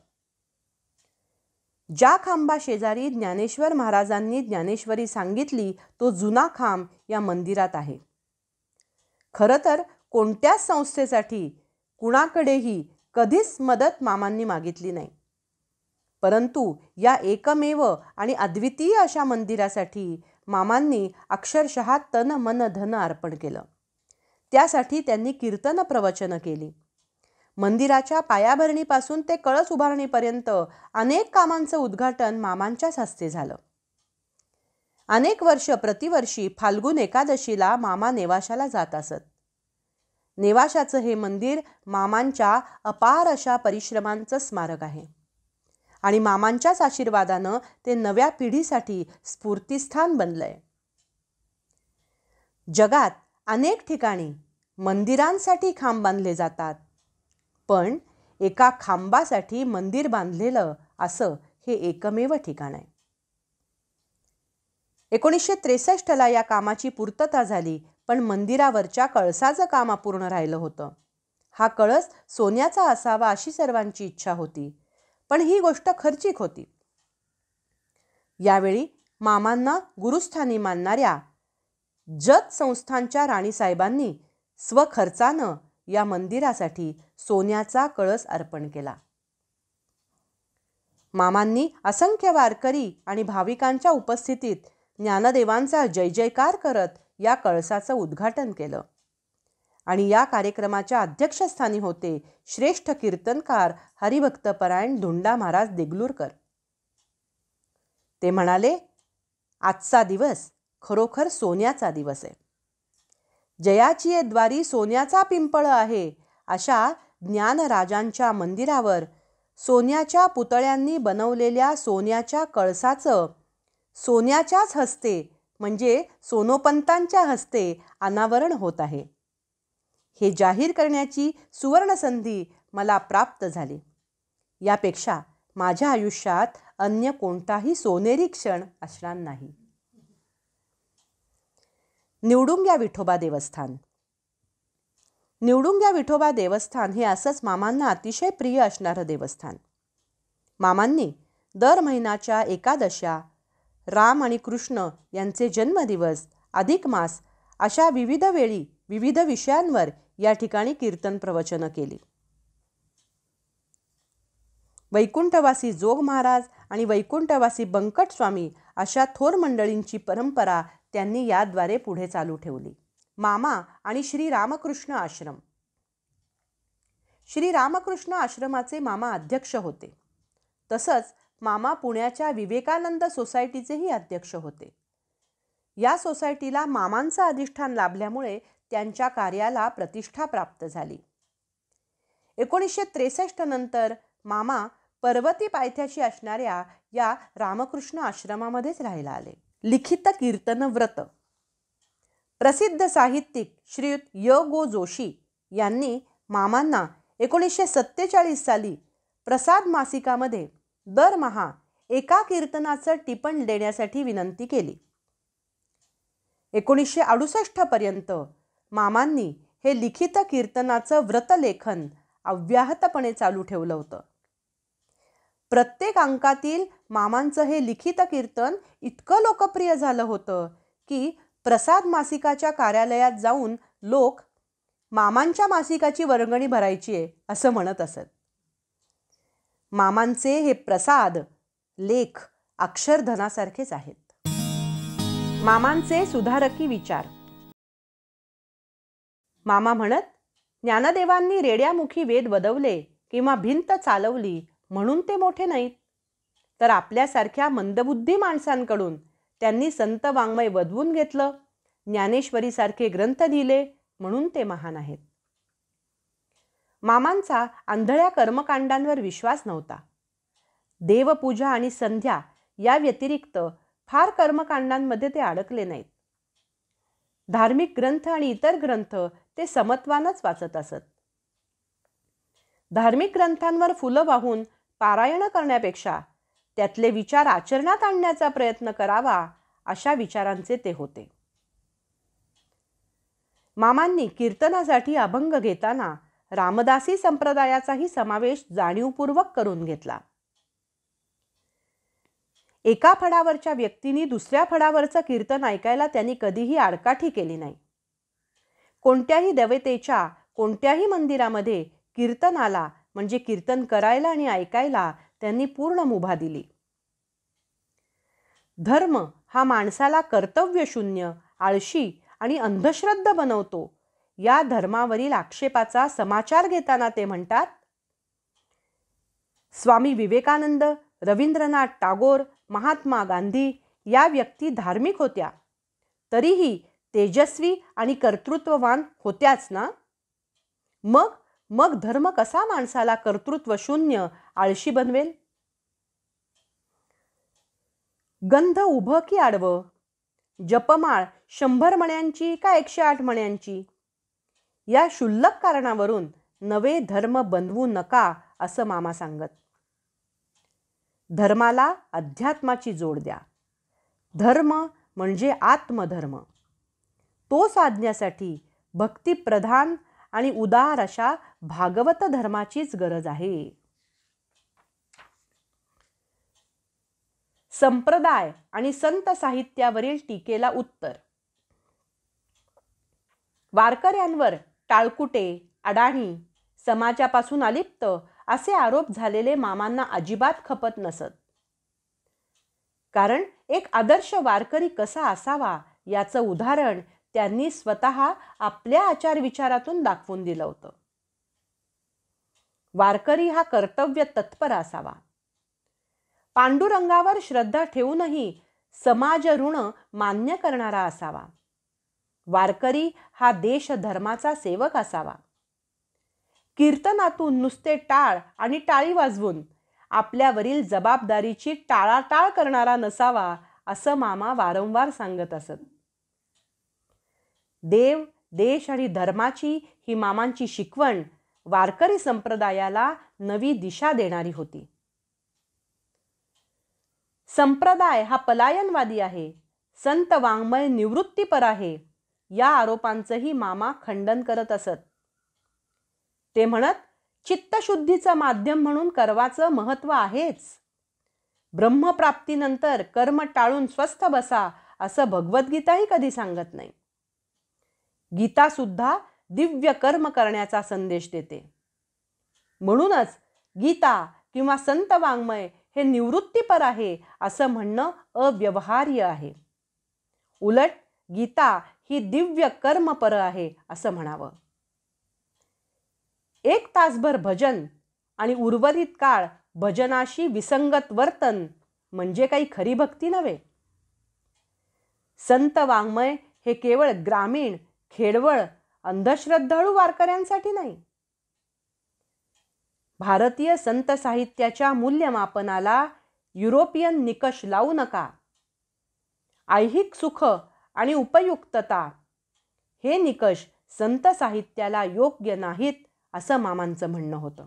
ज्या खांबा शेजारी ज्ञानेश्वर महाराजांनी ज्ञानेश्वरी सांगितली तो जुना खांब या मंदिरात आहे. खरं तर कोणत्याच संस्थेसाठी कुणाकडेही कधीच मदत मामांनी मागितली नाही. परंतु या एकमेव आणि अद्वितीय अशा मंदिरासाठी मामांनी अक्षरशः तन मन धन अर्पण केलं. त्यासाठी त्यांनी कीर्तन प्रवचनं केली. मंदिराच्या पायाभरणीपासून ते कळस उभारणीपर्यंत अनेक कामांचं उद्घाटन मामांच्याच हस्ते झालं. अनेक वर्ष प्रतिवर्षी फाल्गुन एकादशीला मामा नेवाशाला जात असत. नेवाशाचं हे मंदिर मामांच्या अपार अशा परिश्रमांचं स्मारक आहे आणि मामांच्याच आशीर्वादानं ते नव्या पिढीसाठी स्फूर्तिस्थान बनलंय. जगात अनेक ठिकाणी मंदिरांसाठी खांब बांधले जातात, पण एका खांबासाठी मंदिर बांधलेलं असं हे एकमेव ठिकाण आहे. 1963ला या कामाची पूर्तता झाली, पण मंदिरावरच्या कळसाचं काम अपूर्ण राहिलं होतं. हा कळस सोन्याचा असावा अशी सर्वांची इच्छा होती, पण ही गोष्ट खर्चिक होती. यावेळी मामांना गुरुस्थानी मानणाऱ्या जत संस्थांच्या राणीसाहेबांनी स्वखर्चानं या मंदिरासाठी सोन्याचा कळस अर्पण केला. मामांनी असंख्य वारकरी आणि भाविकांच्या उपस्थितीत ज्ञानदेवांचा जय जयकार करत या कळसाचं उद्घाटन केलं आणि या कार्यक्रमाच्या अध्यक्षस्थानी होते श्रेष्ठ कीर्तनकार हरिभक्तपरायण धुंडा महाराज देगलूरकर. ते म्हणाले, आजचा दिवस खरोखर सोन्याचा दिवस आहे. जयाची द्वारी सोन्याचा पिंपळ आहे अशा ज्ञानराजांच्या मंदिरावर सोन्याच्या पुतळ्यांनी बनवलेल्या सोन्याच्या कळसाचं सोन्याच्याच हस्ते म्हणजे सोनोपंतांच्या हस्ते अनावरण होत आहे. हे जाहीर करण्याची सुवर्ण संधी मला प्राप्त झाली. यापेक्षा माझ्या आयुष्यात अन्य कोणताही सोनेरी क्षण असणार नाही. निवडुंग्या विठोबा देवस्थान. निवडुंग्या विठोबा देवस्थान हे असंच मामांना अतिशय प्रिय असणारं देवस्थान. मामांनी दर महिन्याच्या एकादशा, राम आणि कृष्ण यांचे जन्मदिवस, अधिक मास अशा विविध वेळी विविध विषयांवर या ठिकाणी कीर्तन प्रवचनं केली. वैकुंठवासी जोग महाराज आणि वैकुंठवासी बंकट स्वामी अशा थोर मंडळींची परंपरा त्यांनी याद्वारे पुढे चालू ठेवली. मामा आणि श्री रामकृष्ण आश्रम. श्री रामकृष्ण आश्रमाचे मामा अध्यक्ष होते. तसंच मामा पुण्याच्या विवेकानंद सोसायटीचेही अध्यक्ष होते. या सोसायटीला मामांचं अधिष्ठान लाभल्यामुळे त्यांच्या कार्याला प्रतिष्ठा प्राप्त झाली. 1963 नंतर मामा पर्वती पायथ्याशी असणाऱ्या या रामकृष्ण आश्रमामध्येच राहायला आले. लिखित कीर्तन व्रत. प्रसिद्ध साहित्यिक श्रीयुत य गो जोशी यांनी मामांना 1947 साली प्रसाद मासिकामध्ये दरमहा एका कीर्तनाचं टिपण देण्यासाठी विनंती केली. 1968 पर्यंत मामांनी हे लिखित कीर्तनाचं व्रतलेखन अव्याहतपणे चालू ठेवलं होतं. प्रत्येक अंकातील मामांचं हे लिखित कीर्तन इतकं लोकप्रिय झालं होतं की प्रसाद मासिकाच्या कार्यालयात जाऊन लोक मामांच्या मासिकाची वर्गणी भरायची आहे असं म्हणत असत. मामांचे हे प्रसाद लेख अक्षरधनासारखेच आहेत. मामांचे सुधारकी विचार. मामा म्हणत, ज्ञानदेवांनी रेड्यामुखी वेद वदवले किंवा भिंत चालवली म्हणून ते मोठे नाहीत, तर आपल्यासारख्या मंदबुद्धी माणसांकडून त्यांनी संत वाङ्मय वदवून घेतलं, ज्ञानेश्वरीसारखे ग्रंथ लिहिले म्हणून ते महान आहेत. मामांचा आंधळ्या कर्मकांडांवर विश्वास नव्हता. देवपूजा आणि संध्या या व्यतिरिक्त फार कर्मकांडांमध्ये ते अडकले नाहीत. धार्मिक ग्रंथ आणि इतर ग्रंथ ते समत्वानच वाचत असत. धार्मिक ग्रंथांवर फुलं वाहून पारायण करण्यापेक्षा त्यातले विचार आचरणात आणण्याचा प्रयत्न करावा अशा विचारांचे ते होते. मामांनी कीर्तनासाठी अभंग घेताना रामदासी संप्रदायाचाही समावेश जाणीवपूर्वक करून घेतला. एका फडावरच्या व्यक्तींनी दुसऱ्या फडावरचं कीर्तन ऐकायला त्यांनी कधीही आडकाठी केली नाही. कोणत्याही देवतेच्या कोणत्याही मंदिरामध्ये कीर्तनाला म्हणजे कीर्तन करायला आणि ऐकायला त्यांनी पूर्ण मुभा दिली. धर्म हा माणसाला कर्तव्यशून्य, आळशी आणि अंधश्रद्ध बनवतो. या धर्मावरील आक्षेपाचा समाचार घेताना ते म्हणतात, स्वामी विवेकानंद, रवींद्रनाथ टागोर, महात्मा गांधी या व्यक्ती धार्मिक होत्या, तरीही तेजस्वी आणि कर्तृत्ववान होत्याच ना. मग धर्म कसा माणसाला कर्तृत्व शून्य, आळशी बनवेल. गंध उभं की आडवं, जपमाळ 100 मण्यांची का 108 मण्यांची, या क्षुल्लक कारणावरून नवे धर्म बनवू नका असं मामा सांगत. धर्माला अध्यात्माची जोड द्या. धर्म म्हणजे आत्मधर्म. तो साधण्यासाठी भक्तिप्रधान आणि उदार अशा भागवत धर्माचीच गरज आहे. संप्रदाय आणि संत साहित्यावरील टीकेला उत्तर. वारकऱ्यांवर टाळकुटे, अडाणी, समाजापासून अलिप्त असे आरोप झालेले मामांना अजिबात खपत नसत. कारण एक आदर्श वारकरी कसा असावा याचं उदाहरण त्यांनी स्वतः आपल्या आचारविचारातून दाखवून दिलं होतं. वारकरी हा कर्तव्य तत्पर असावा. पांडुरंगावर श्रद्धा ठेवूनही समाज ऋण मान्य करणारा असावा. वारकरी हा देश धर्माचा सेवक असावा. कीर्तनातून नुसते टाळ आणि टाळी वाजवून आपल्यावरील जबाबदारीची टाळाटाळ करणारा नसावा असं मामा वारंवार सांगत असत. देव, देश आणि धर्माची ही मामांची शिकवण वारकरी संप्रदायाला नवी दिशा देणारी होती. संप्रदाय हा पलायनवादी आहे, संत वाङ्मय निवृत्तीपर आहे, या आरोपांचंही मामा खंडन करत असत. ते म्हणत, चित्तशुद्धीचं माध्यम म्हणून कर्माचं महत्त्व आहेच. ब्रह्मप्राप्तीनंतर कर्म टाळून स्वस्थ बसा असं भगवद्गीताही कधी सांगत नाही. गीता सुद्धा दिव्य कर्म करण्याचा संदेश देते. म्हणूनच गीता किंवा संत वाङ्मय हे निवृत्तीपर आहे असं म्हणणं अव्यवहार्य आहे. उलट गीता ही दिव्य कर्मपर आहे असं म्हणावं. 1 तासभर भजन आणि उर्वरित काळ भजनाशी विसंगत वर्तन म्हणजे काही खरी भक्ती नव्हे. संत वाङ्मय हे केवळ ग्रामीण, खेडवळ, अंधश्रद्धाळू वारकऱ्यांसाठी नाही. भारतीय संत साहित्याच्या मूल्यमापनाला युरोपियन निकष लावू नका. ऐहिक सुख आणि उपयुक्तता हे निकष संत साहित्याला योग्य नाहीत असं मामांचं म्हणणं होतं.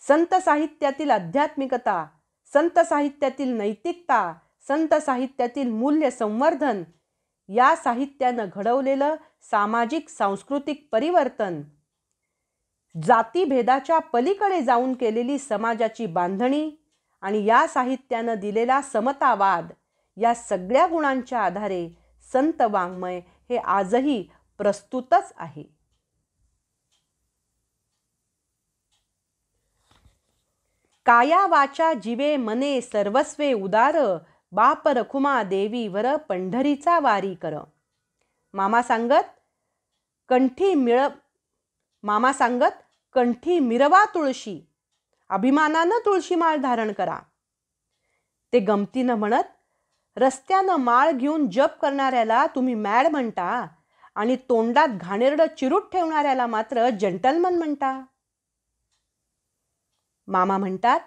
संत साहित्यातील आध्यात्मिकता, संत साहित्यातील नैतिकता, संत साहित्यातील मूल्य संवर्धन, या साहित्यानं घडवलेलं सामाजिक सांस्कृतिक परिवर्तन, जातीभेदाच्या पलीकडे जाऊन केलेली समाजाची बांधणी आणि या साहित्यानं दिलेला समतावाद, या सगळ्या गुणांच्या आधारे संत वाङ्मय हे आजही प्रस्तुतच आहे. काया वाचा जीवे मने सर्वस्वे उदार, बाप रखुमा देवी वर पंढरीचा वारी कर. मामा सांगत कंठी मिरवा तुळशी, अभिमानानं तुळशी माळ धारण करा. ते गमतीनं म्हणत, रस्त्यानं माळ घेऊन जप करणाऱ्याला तुम्ही मॅड म्हणता आणि तोंडात घाणेरडं चिरूट ठेवणाऱ्याला मात्र जंटलमन म्हणता. मामा म्हणतात,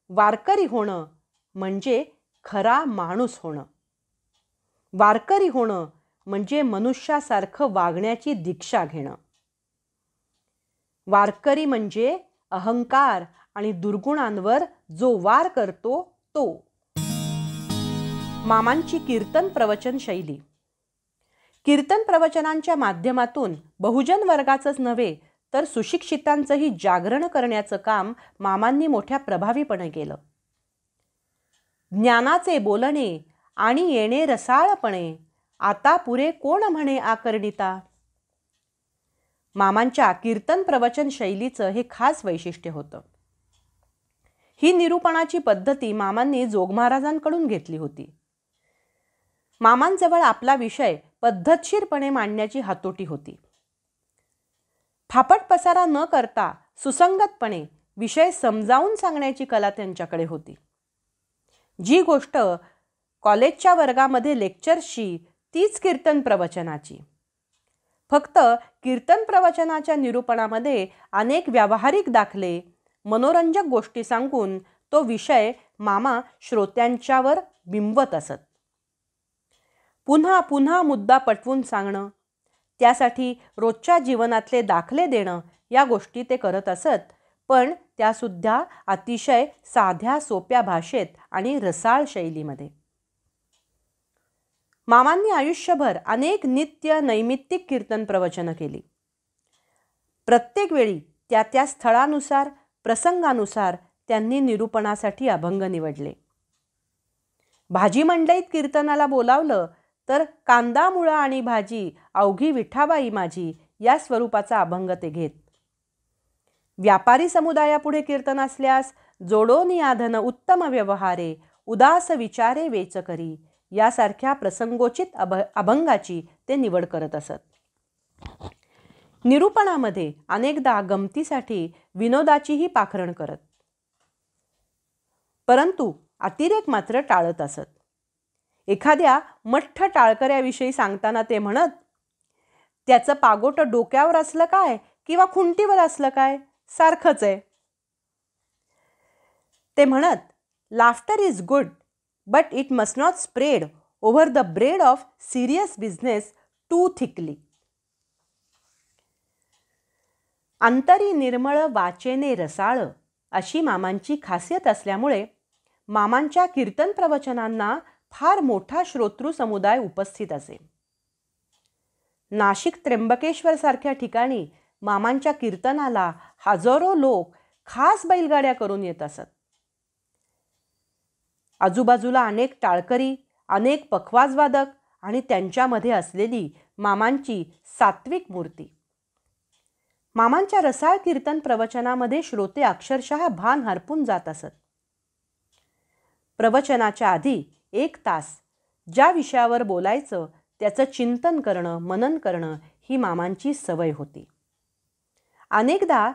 वारकरी होणं म्हणजे खरा माणूस होणं. वारकरी होणं म्हणजे मनुष्यासारखं वागण्याची दीक्षा घेणं. वारकरी म्हणजे अहंकार आणि दुर्गुणांवर जो वार करतो तो. मामांची कीर्तन प्रवचन शैली. कीर्तन प्रवचनांच्या माध्यमातून बहुजन वर्गाचंच नव्हे तर सुशिक्षितांचंही जागरण करण्याचं काम मामांनी मोठ्या प्रभावीपणे केलं. ज्ञानाचे बोलणे आणि येणे रसाळपणे, आता पुरे कोण म्हणे आकर्णिता. मामांच्या कीर्तन प्रवचन शैलीचं हे खास वैशिष्ट्य होतं. ही निरूपणाची पद्धती मामांनी जोग महाराजांकडून घेतली होती. मामांजवळ आपला विषय पद्धतशीरपणे मांडण्याची हातोटी होती. फापट पसारा न करता सुसंगतपणे विषय समजावून सांगण्याची कला त्यांच्याकडे होती. जी गोष्ट कॉलेजच्या वर्गामध्ये लेक्चर्सची, तीच कीर्तन प्रवचनाची. फक्त कीर्तन प्रवचनाच्या निरूपणामध्ये अनेक व्यावहारिक दाखले, मनोरंजक गोष्टी सांगून तो विषय मामा श्रोत्यांच्यावर बिंबवत असत. पुन्हा पुन्हा मुद्दा पटवून सांगणं, त्यासाठी रोजच्या जीवनातले दाखले देणं, या गोष्टी ते करत असत. पण त्यासुद्धा अतिशय साध्या सोप्या भाषेत आणि रसाळ शैलीमध्ये. मामांनी आयुष्यभर अनेक नित्य नैमित्तिक कीर्तन प्रवचनं केली. प्रत्येक वेळी त्या त्या स्थळानुसार, प्रसंगानुसार त्यांनी निरूपणासाठी अभंग निवडले. भाजी मंडईत कीर्तनाला बोलावलं तर कांदा, मुळा आणि भाजी अवघी विठाबाई माझी, या स्वरूपाचा अभंग ते घेत. व्यापारी समुदायापुढे कीर्तन असल्यास जोडोनी आधन उत्तम व्यवहारे, उदास विचारे वेच करी, यासारख्या प्रसंगोचित अभंगाची ते निवड करत असत. निरूपणामध्ये अनेकदा गमतीसाठी विनोदाचीही पाखरण करत, परंतु अतिरेक मात्र टाळत असत. एखाद्या मठ्ठ टाळकऱ्याविषयी सांगताना ते म्हणत, त्याचं पागोटं डोक्यावर असलं काय किंवा खुंटीवर असलं काय, सारखंच आहे. ते म्हणत, laughter is good but it must not spread over the bread of serious business too thickly. अंतरी निर्मळ वाचेने रसाळ, अशी मामांची खासियत असल्यामुळे मामांच्या कीर्तन प्रवचनांना फार मोठा श्रोतृ समुदाय उपस्थित असे. नाशिक त्र्यंबकेश्वर सारख्या ठिकाणी मामांच्या कीर्तनाला हजारो लोक खास बैलगाड्या करून येत असत. आजूबाजूला अनेक टाळकरी, अनेक पखवाजवादक आणि त्यांच्यामध्ये असलेली मामांची सात्विक मूर्ती. मामांच्या रसाळ कीर्तन प्रवचनामध्ये श्रोते अक्षरशः भान हरपून जात असत. प्रवचनाच्या आधी 1 तास ज्या विषयावर बोलायचं त्याचं चिंतन करणं, मनन करणं ही मामांची सवय होती. अनेकदा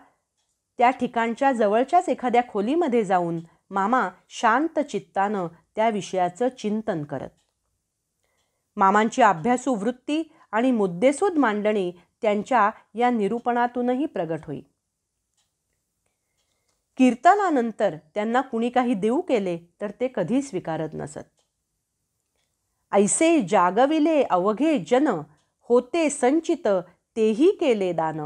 त्या ठिकाणच्या जवळच्याच एखाद्या खोलीमध्ये जाऊन मामा शांत चित्तानं त्या विषयाचं चिंतन करत. मामांची अभ्यासू वृत्ती आणि मुद्देसूद मांडणी त्यांच्या या निरूपणातूनही प्रगट होई. कीर्तनानंतर त्यांना कुणी काही देऊ केले तर ते कधी स्वीकारत नसत. ऐसे जागविले अवघे जन, होते संचित तेही केले दान.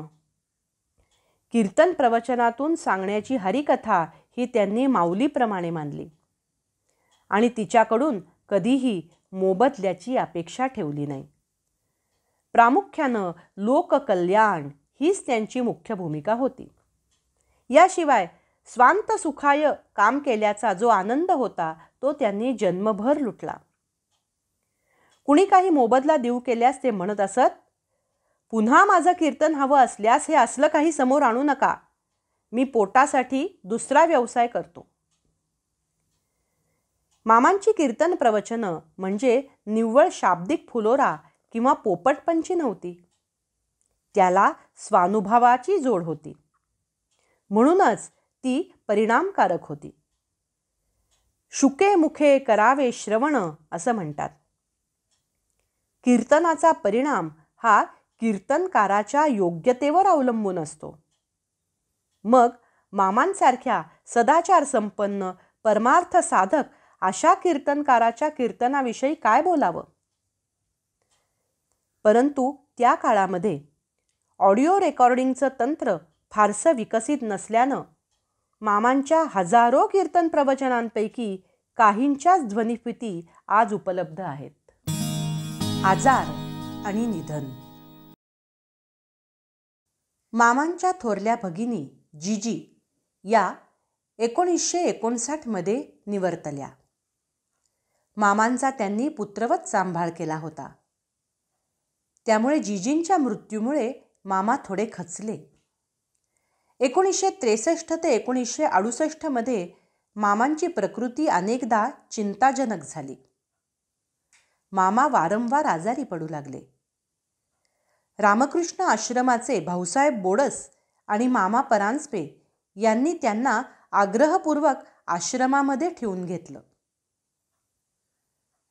कीर्तन प्रवचनातून सांगण्याची हरिकथा ही त्यांनी माऊलीप्रमाणे मानली आणि तिच्याकडून कधीही मोबदल्याची अपेक्षा ठेवली नाही. प्रामुख्यानं लोककल्याण हीच त्यांची मुख्य भूमिका होती. याशिवाय स्वांत सुखाय काम केल्याचा जो आनंद होता तो त्यांनी जन्मभर लुटला. कुणी काही मोबदला देऊ केल्यास ते म्हणत असत, पुन्हा माझं कीर्तन हवं असल्यास हे असलं काही समोर आणू नका, मी पोटासाठी दुसरा व्यवसाय करतो. मामांची कीर्तन प्रवचनं म्हणजे निव्वळ शाब्दिक फुलोरा किंवा पोपटपंची नव्हती. त्याला स्वानुभवाची जोड होती. म्हणूनच ती परिणामकारक होती. शुके मुखे करावे श्रवण असं म्हणतात. कीर्तनाचा परिणाम हा कीर्तनकाराच्या योग्यतेवर अवलंबून असतो. मग मामांसारख्या सदाचार संपन्न परमार्थ साधक अशा कीर्तनकाराच्या कीर्तनाविषयी काय बोलावं. परंतु त्या काळामध्ये ऑडिओ रेकॉर्डिंगचं तंत्र फारसं विकसित नसल्यानं मामांच्या हजारो कीर्तन प्रवचनांपैकी काहींच्याच ध्वनिफिती आज उपलब्ध आहेत. आजार आणि निधन. मामांच्या थोरल्या भगिनी जिजी या 1959 निवर्तल्या. मामांचा त्यांनी पुत्रवत सांभाळ केला होता. त्यामुळे जिजींच्या मृत्यूमुळे मामा थोडे खचले. 1963 ते 1968 मामांची प्रकृती अनेकदा चिंताजनक झाली. मामा वारंवार आजारी पडू लागले. रामकृष्ण आश्रमाचे भाऊसाहेब बोडस आणि मामा परांजपे यांनी त्यांना आग्रहपूर्वक आश्रमामध्ये ठेवून घेतलं.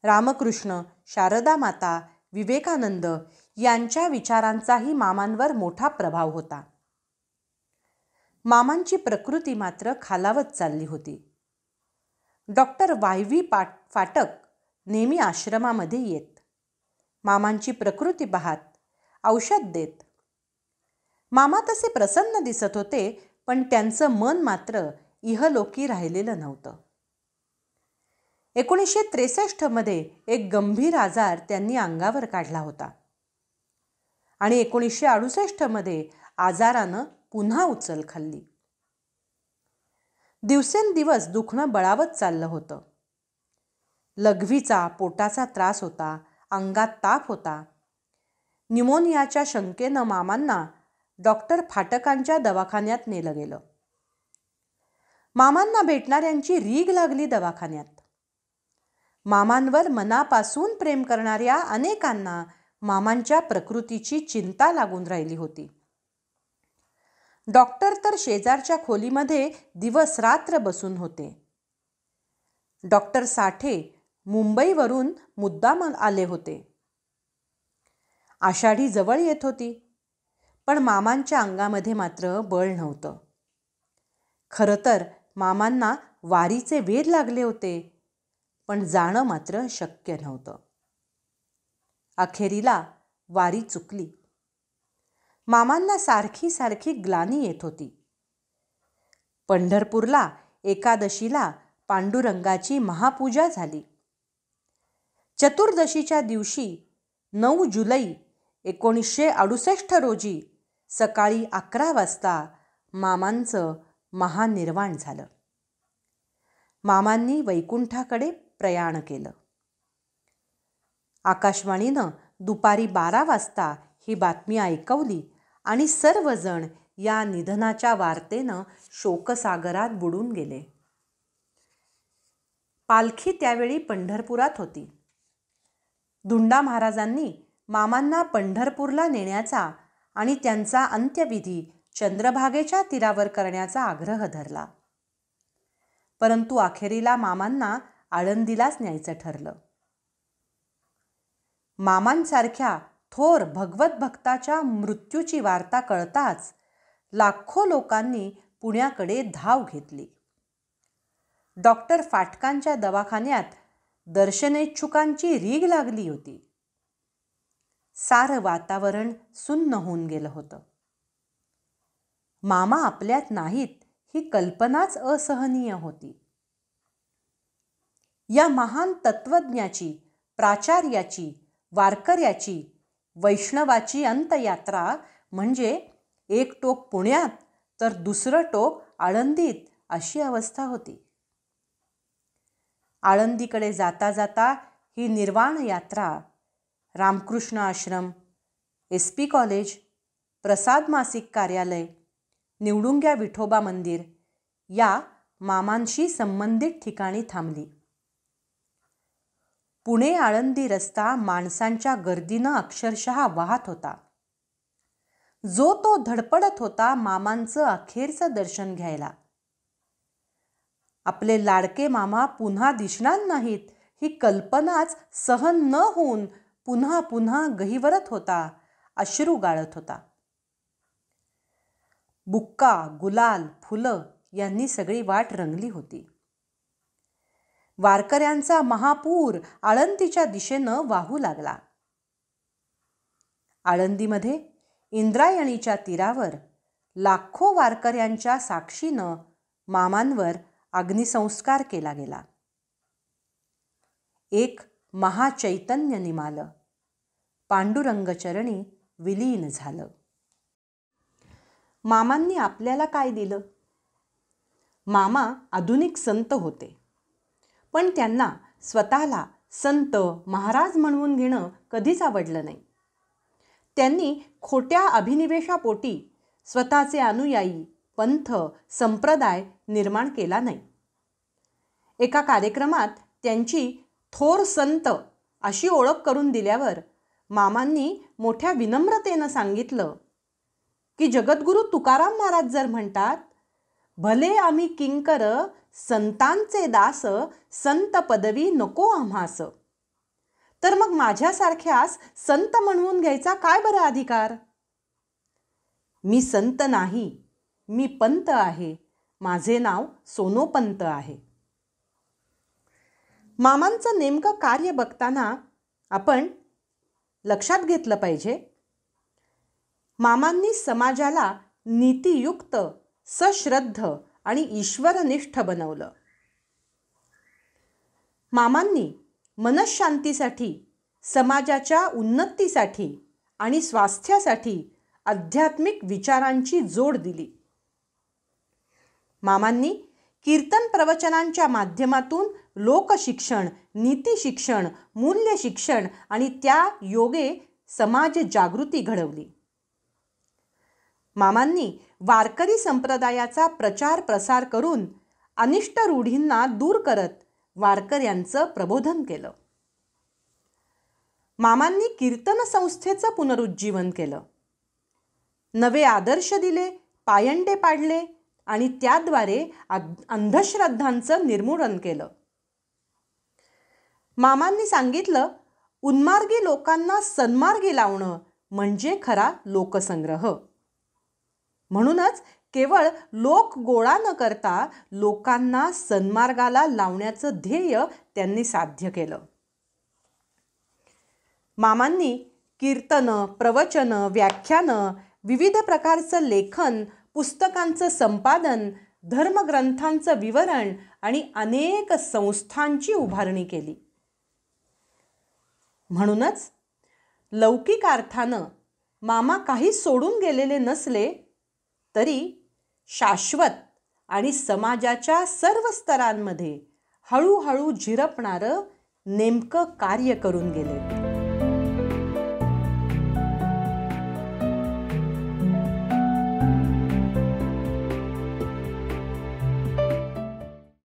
रामकृष्ण, शारदा माता, विवेकानंद यांच्या विचारांचाही मामांवर मोठा प्रभाव होता. मामांची प्रकृती मात्र खालावत चालली होती. डॉक्टर वाय.व्ही. फाटक नेहमी आश्रमामध्ये येत. मामांची प्रकृती पाहत, औषध देत. मामा तसे प्रसन्न दिसत होते, पण त्यांचं मन मात्र इहलोकी राहिलेलं नव्हतं. 1963 एक गंभीर आजार त्यांनी अंगावर काढला होता आणि 1968 आजारानं पुन्हा उचल खाल्ली. दिवसेंदिवस दुखणं बळावत चाललं होतं. लघवीचा, पोटाचा त्रास होता, अंगात ताप होता. न्यूमोनियाच्या शंकेनं मामांना डॉक्टर फाटकांच्या दवाखान्यात नेलं गेलं. मामांना भेटणाऱ्यांची रीघ लागली दवाखान्यात. मामांवर मनापासून प्रेम करणाऱ्या अनेकांना मामांच्या प्रकृतीची चिंता लागून राहिली होती. डॉक्टर तर शेजारच्या खोलीमध्ये दिवस रात्र बसून होते. डॉक्टर साठे मुंबईवरून मुद्दाम आले होते. आषाढी जवळ येत होती, पण मामांच्या अंगामध्ये मात्र बळ नव्हतं. खरं तर मामांना वारीचे वेध लागले होते, पण जाणं मात्र शक्य नव्हतं. अखेरीला वारी चुकली. मामांना सारखी सारखी ग्लानी येत होती. पंढरपूरला एकादशीला पांडुरंगाची महापूजा झाली. चतुर्दशीच्या दिवशी 9 जुलै 1968 रोजी सकाळी 11 वाजता मामांचं महानिर्वाण झालं. मामांनी वैकुंठाकडे प्रयाण केलं. आकाशवाणीनं दुपारी 12 वाजता ही बातमी ऐकवली आणि सर्वजण या निधनाच्या वार्तेनं शोकसागरात बुडून गेले. पालखी त्यावेळी पंढरपुरात होती. धुंडा महाराजांनी मामांना पंढरपूरला नेण्याचा आणि त्यांचा अंत्यविधी चंद्रभागेच्या तीरावर करण्याचा आग्रह धरला. परंतु अखेरीला मामांना आळंदीलाच न्यायचं ठरलं. मामांसारख्या थोर भगवत भक्ताच्या मृत्यूची वार्ता कळताच लाखो लोकांनी पुण्याकडे धाव घेतली. डॉक्टर फाटकांच्या दवाखान्यात दर्शनेच्छुकांची रीघ लागली होती. सारं वातावरण सुन्न होऊन गेलं होतं. मामा आपल्यात नाहीत ही कल्पनाच असहनीय होती. या महान तत्वज्ञाची, प्राचार्याची, वारकऱ्याची, वैष्णवाची अंतयात्रा म्हणजे एक टोक पुण्यात तर दुसरं टोक आळंदीत अशी अवस्था होती. आळंदीकडे जाता जाता ही निर्वाण यात्रा रामकृष्ण आश्रम, SP कॉलेज, प्रसाद मासिक कार्यालय, निवडुंग्या विठोबा मंदिर या मामांशी संबंधित ठिकाणी थांबली. पुणे आळंदी रस्ता माणसांच्या गर्दीनं अक्षरशः वाहत होता. जो तो धडपडत होता मामांचं अखेरचं दर्शन घ्यायला. आपले लाडके मामा पुन्हा दिसणार नाहीत ही कल्पनाच सहन न होऊन पुन्हा पुन्हा गहिवरत होता, अश्रू गाळत होता. बुक्का, गुलाल, फुलं यांनी सगळी वाट रंगली होती. वारकऱ्यांचा महापूर आळंदीच्या दिशेनं वाहू लागला. आळंदीमध्ये इंद्रायणीच्या तीरावर लाखो वारकऱ्यांच्या साक्षीनं मामांवर अग्निसंस्कार केला गेला. एक महाचैतन्य निमालं, पांडुरंगचरणी विलीन झालं. मामांनी आपल्याला काय दिलं? मामा आधुनिक संत होते, पण त्यांना स्वतःला संत महाराज म्हणवून घेणं कधीच आवडलं नाही. त्यांनी खोट्या अभिनिवेशापोटी स्वतःचे अनुयायी, पंथ, संप्रदाय निर्माण केला नाही. एका कार्यक्रमात त्यांची थोर संत अशी ओळख करून दिल्यावर मामांनी मोठ्या विनम्रतेनं सांगितलं की जगद्गुरू तुकाराम महाराज जर म्हणतात, भले आम्ही किंकर संतांचे दास, संत पदवी नको आम्हास, तर मग माझ्यासारख्यास संत म्हणवून घ्यायचा काय बरं अधिकार? मी संत नाही, मी पंत आहे. माझे नाव सोनोपंत आहे. मामांचं नेमकं कार्य बघताना आपण लक्षात घेतलं पाहिजे, मामांनी समाजाला नीतियुक्त, सश्रद्ध आणि ईश्वरनिष्ठ बनवलं. मामांनी मनःशांतीसाठी, समाजाच्या उन्नतीसाठी आणि स्वास्थ्यासाठी आध्यात्मिक विचारांची जोड दिली. मामांनी कीर्तन प्रवचनांच्या माध्यमातून लोकशिक्षण, नीतिशिक्षण, मूल्य शिक्षण आणि त्या योगे समाज जागृती घडवली. मामांनी वारकरी संप्रदायाचा प्रचार प्रसार करून अनिष्ट रूढींना दूर करत वारकऱ्यांचं प्रबोधन केलं. मामांनी कीर्तन संस्थेचं पुनरुज्जीवन केलं. नवे आदर्श दिले, पायंडे पाडले आणि त्याद्वारे अंधश्रद्धांचं निर्मूलन केलं. मामांनी सांगितलं, उन्मार्गी लोकांना सन्मार्गी लावणं म्हणजे खरा लोकसंग्रह. म्हणूनच केवळ लोक गोळा न करता लोकांना सन्मार्गाला लावण्याचं ध्येय त्यांनी साध्य केलं. मामांनी कीर्तनं, प्रवचनं, व्याख्यानं, विविध प्रकारचं लेखन, पुस्तकांचं संपादन, धर्मग्रंथांचं विवरण आणि अनेक संस्थांची उभारणी केली. म्हणूनच लौकिक अर्थानं मामा काही सोडून गेलेले नसले तरी शाश्वत आणि समाजाच्या सर्व स्तरांमध्ये हळूहळू झिरपणारं नेमकं कार्य करून गेले.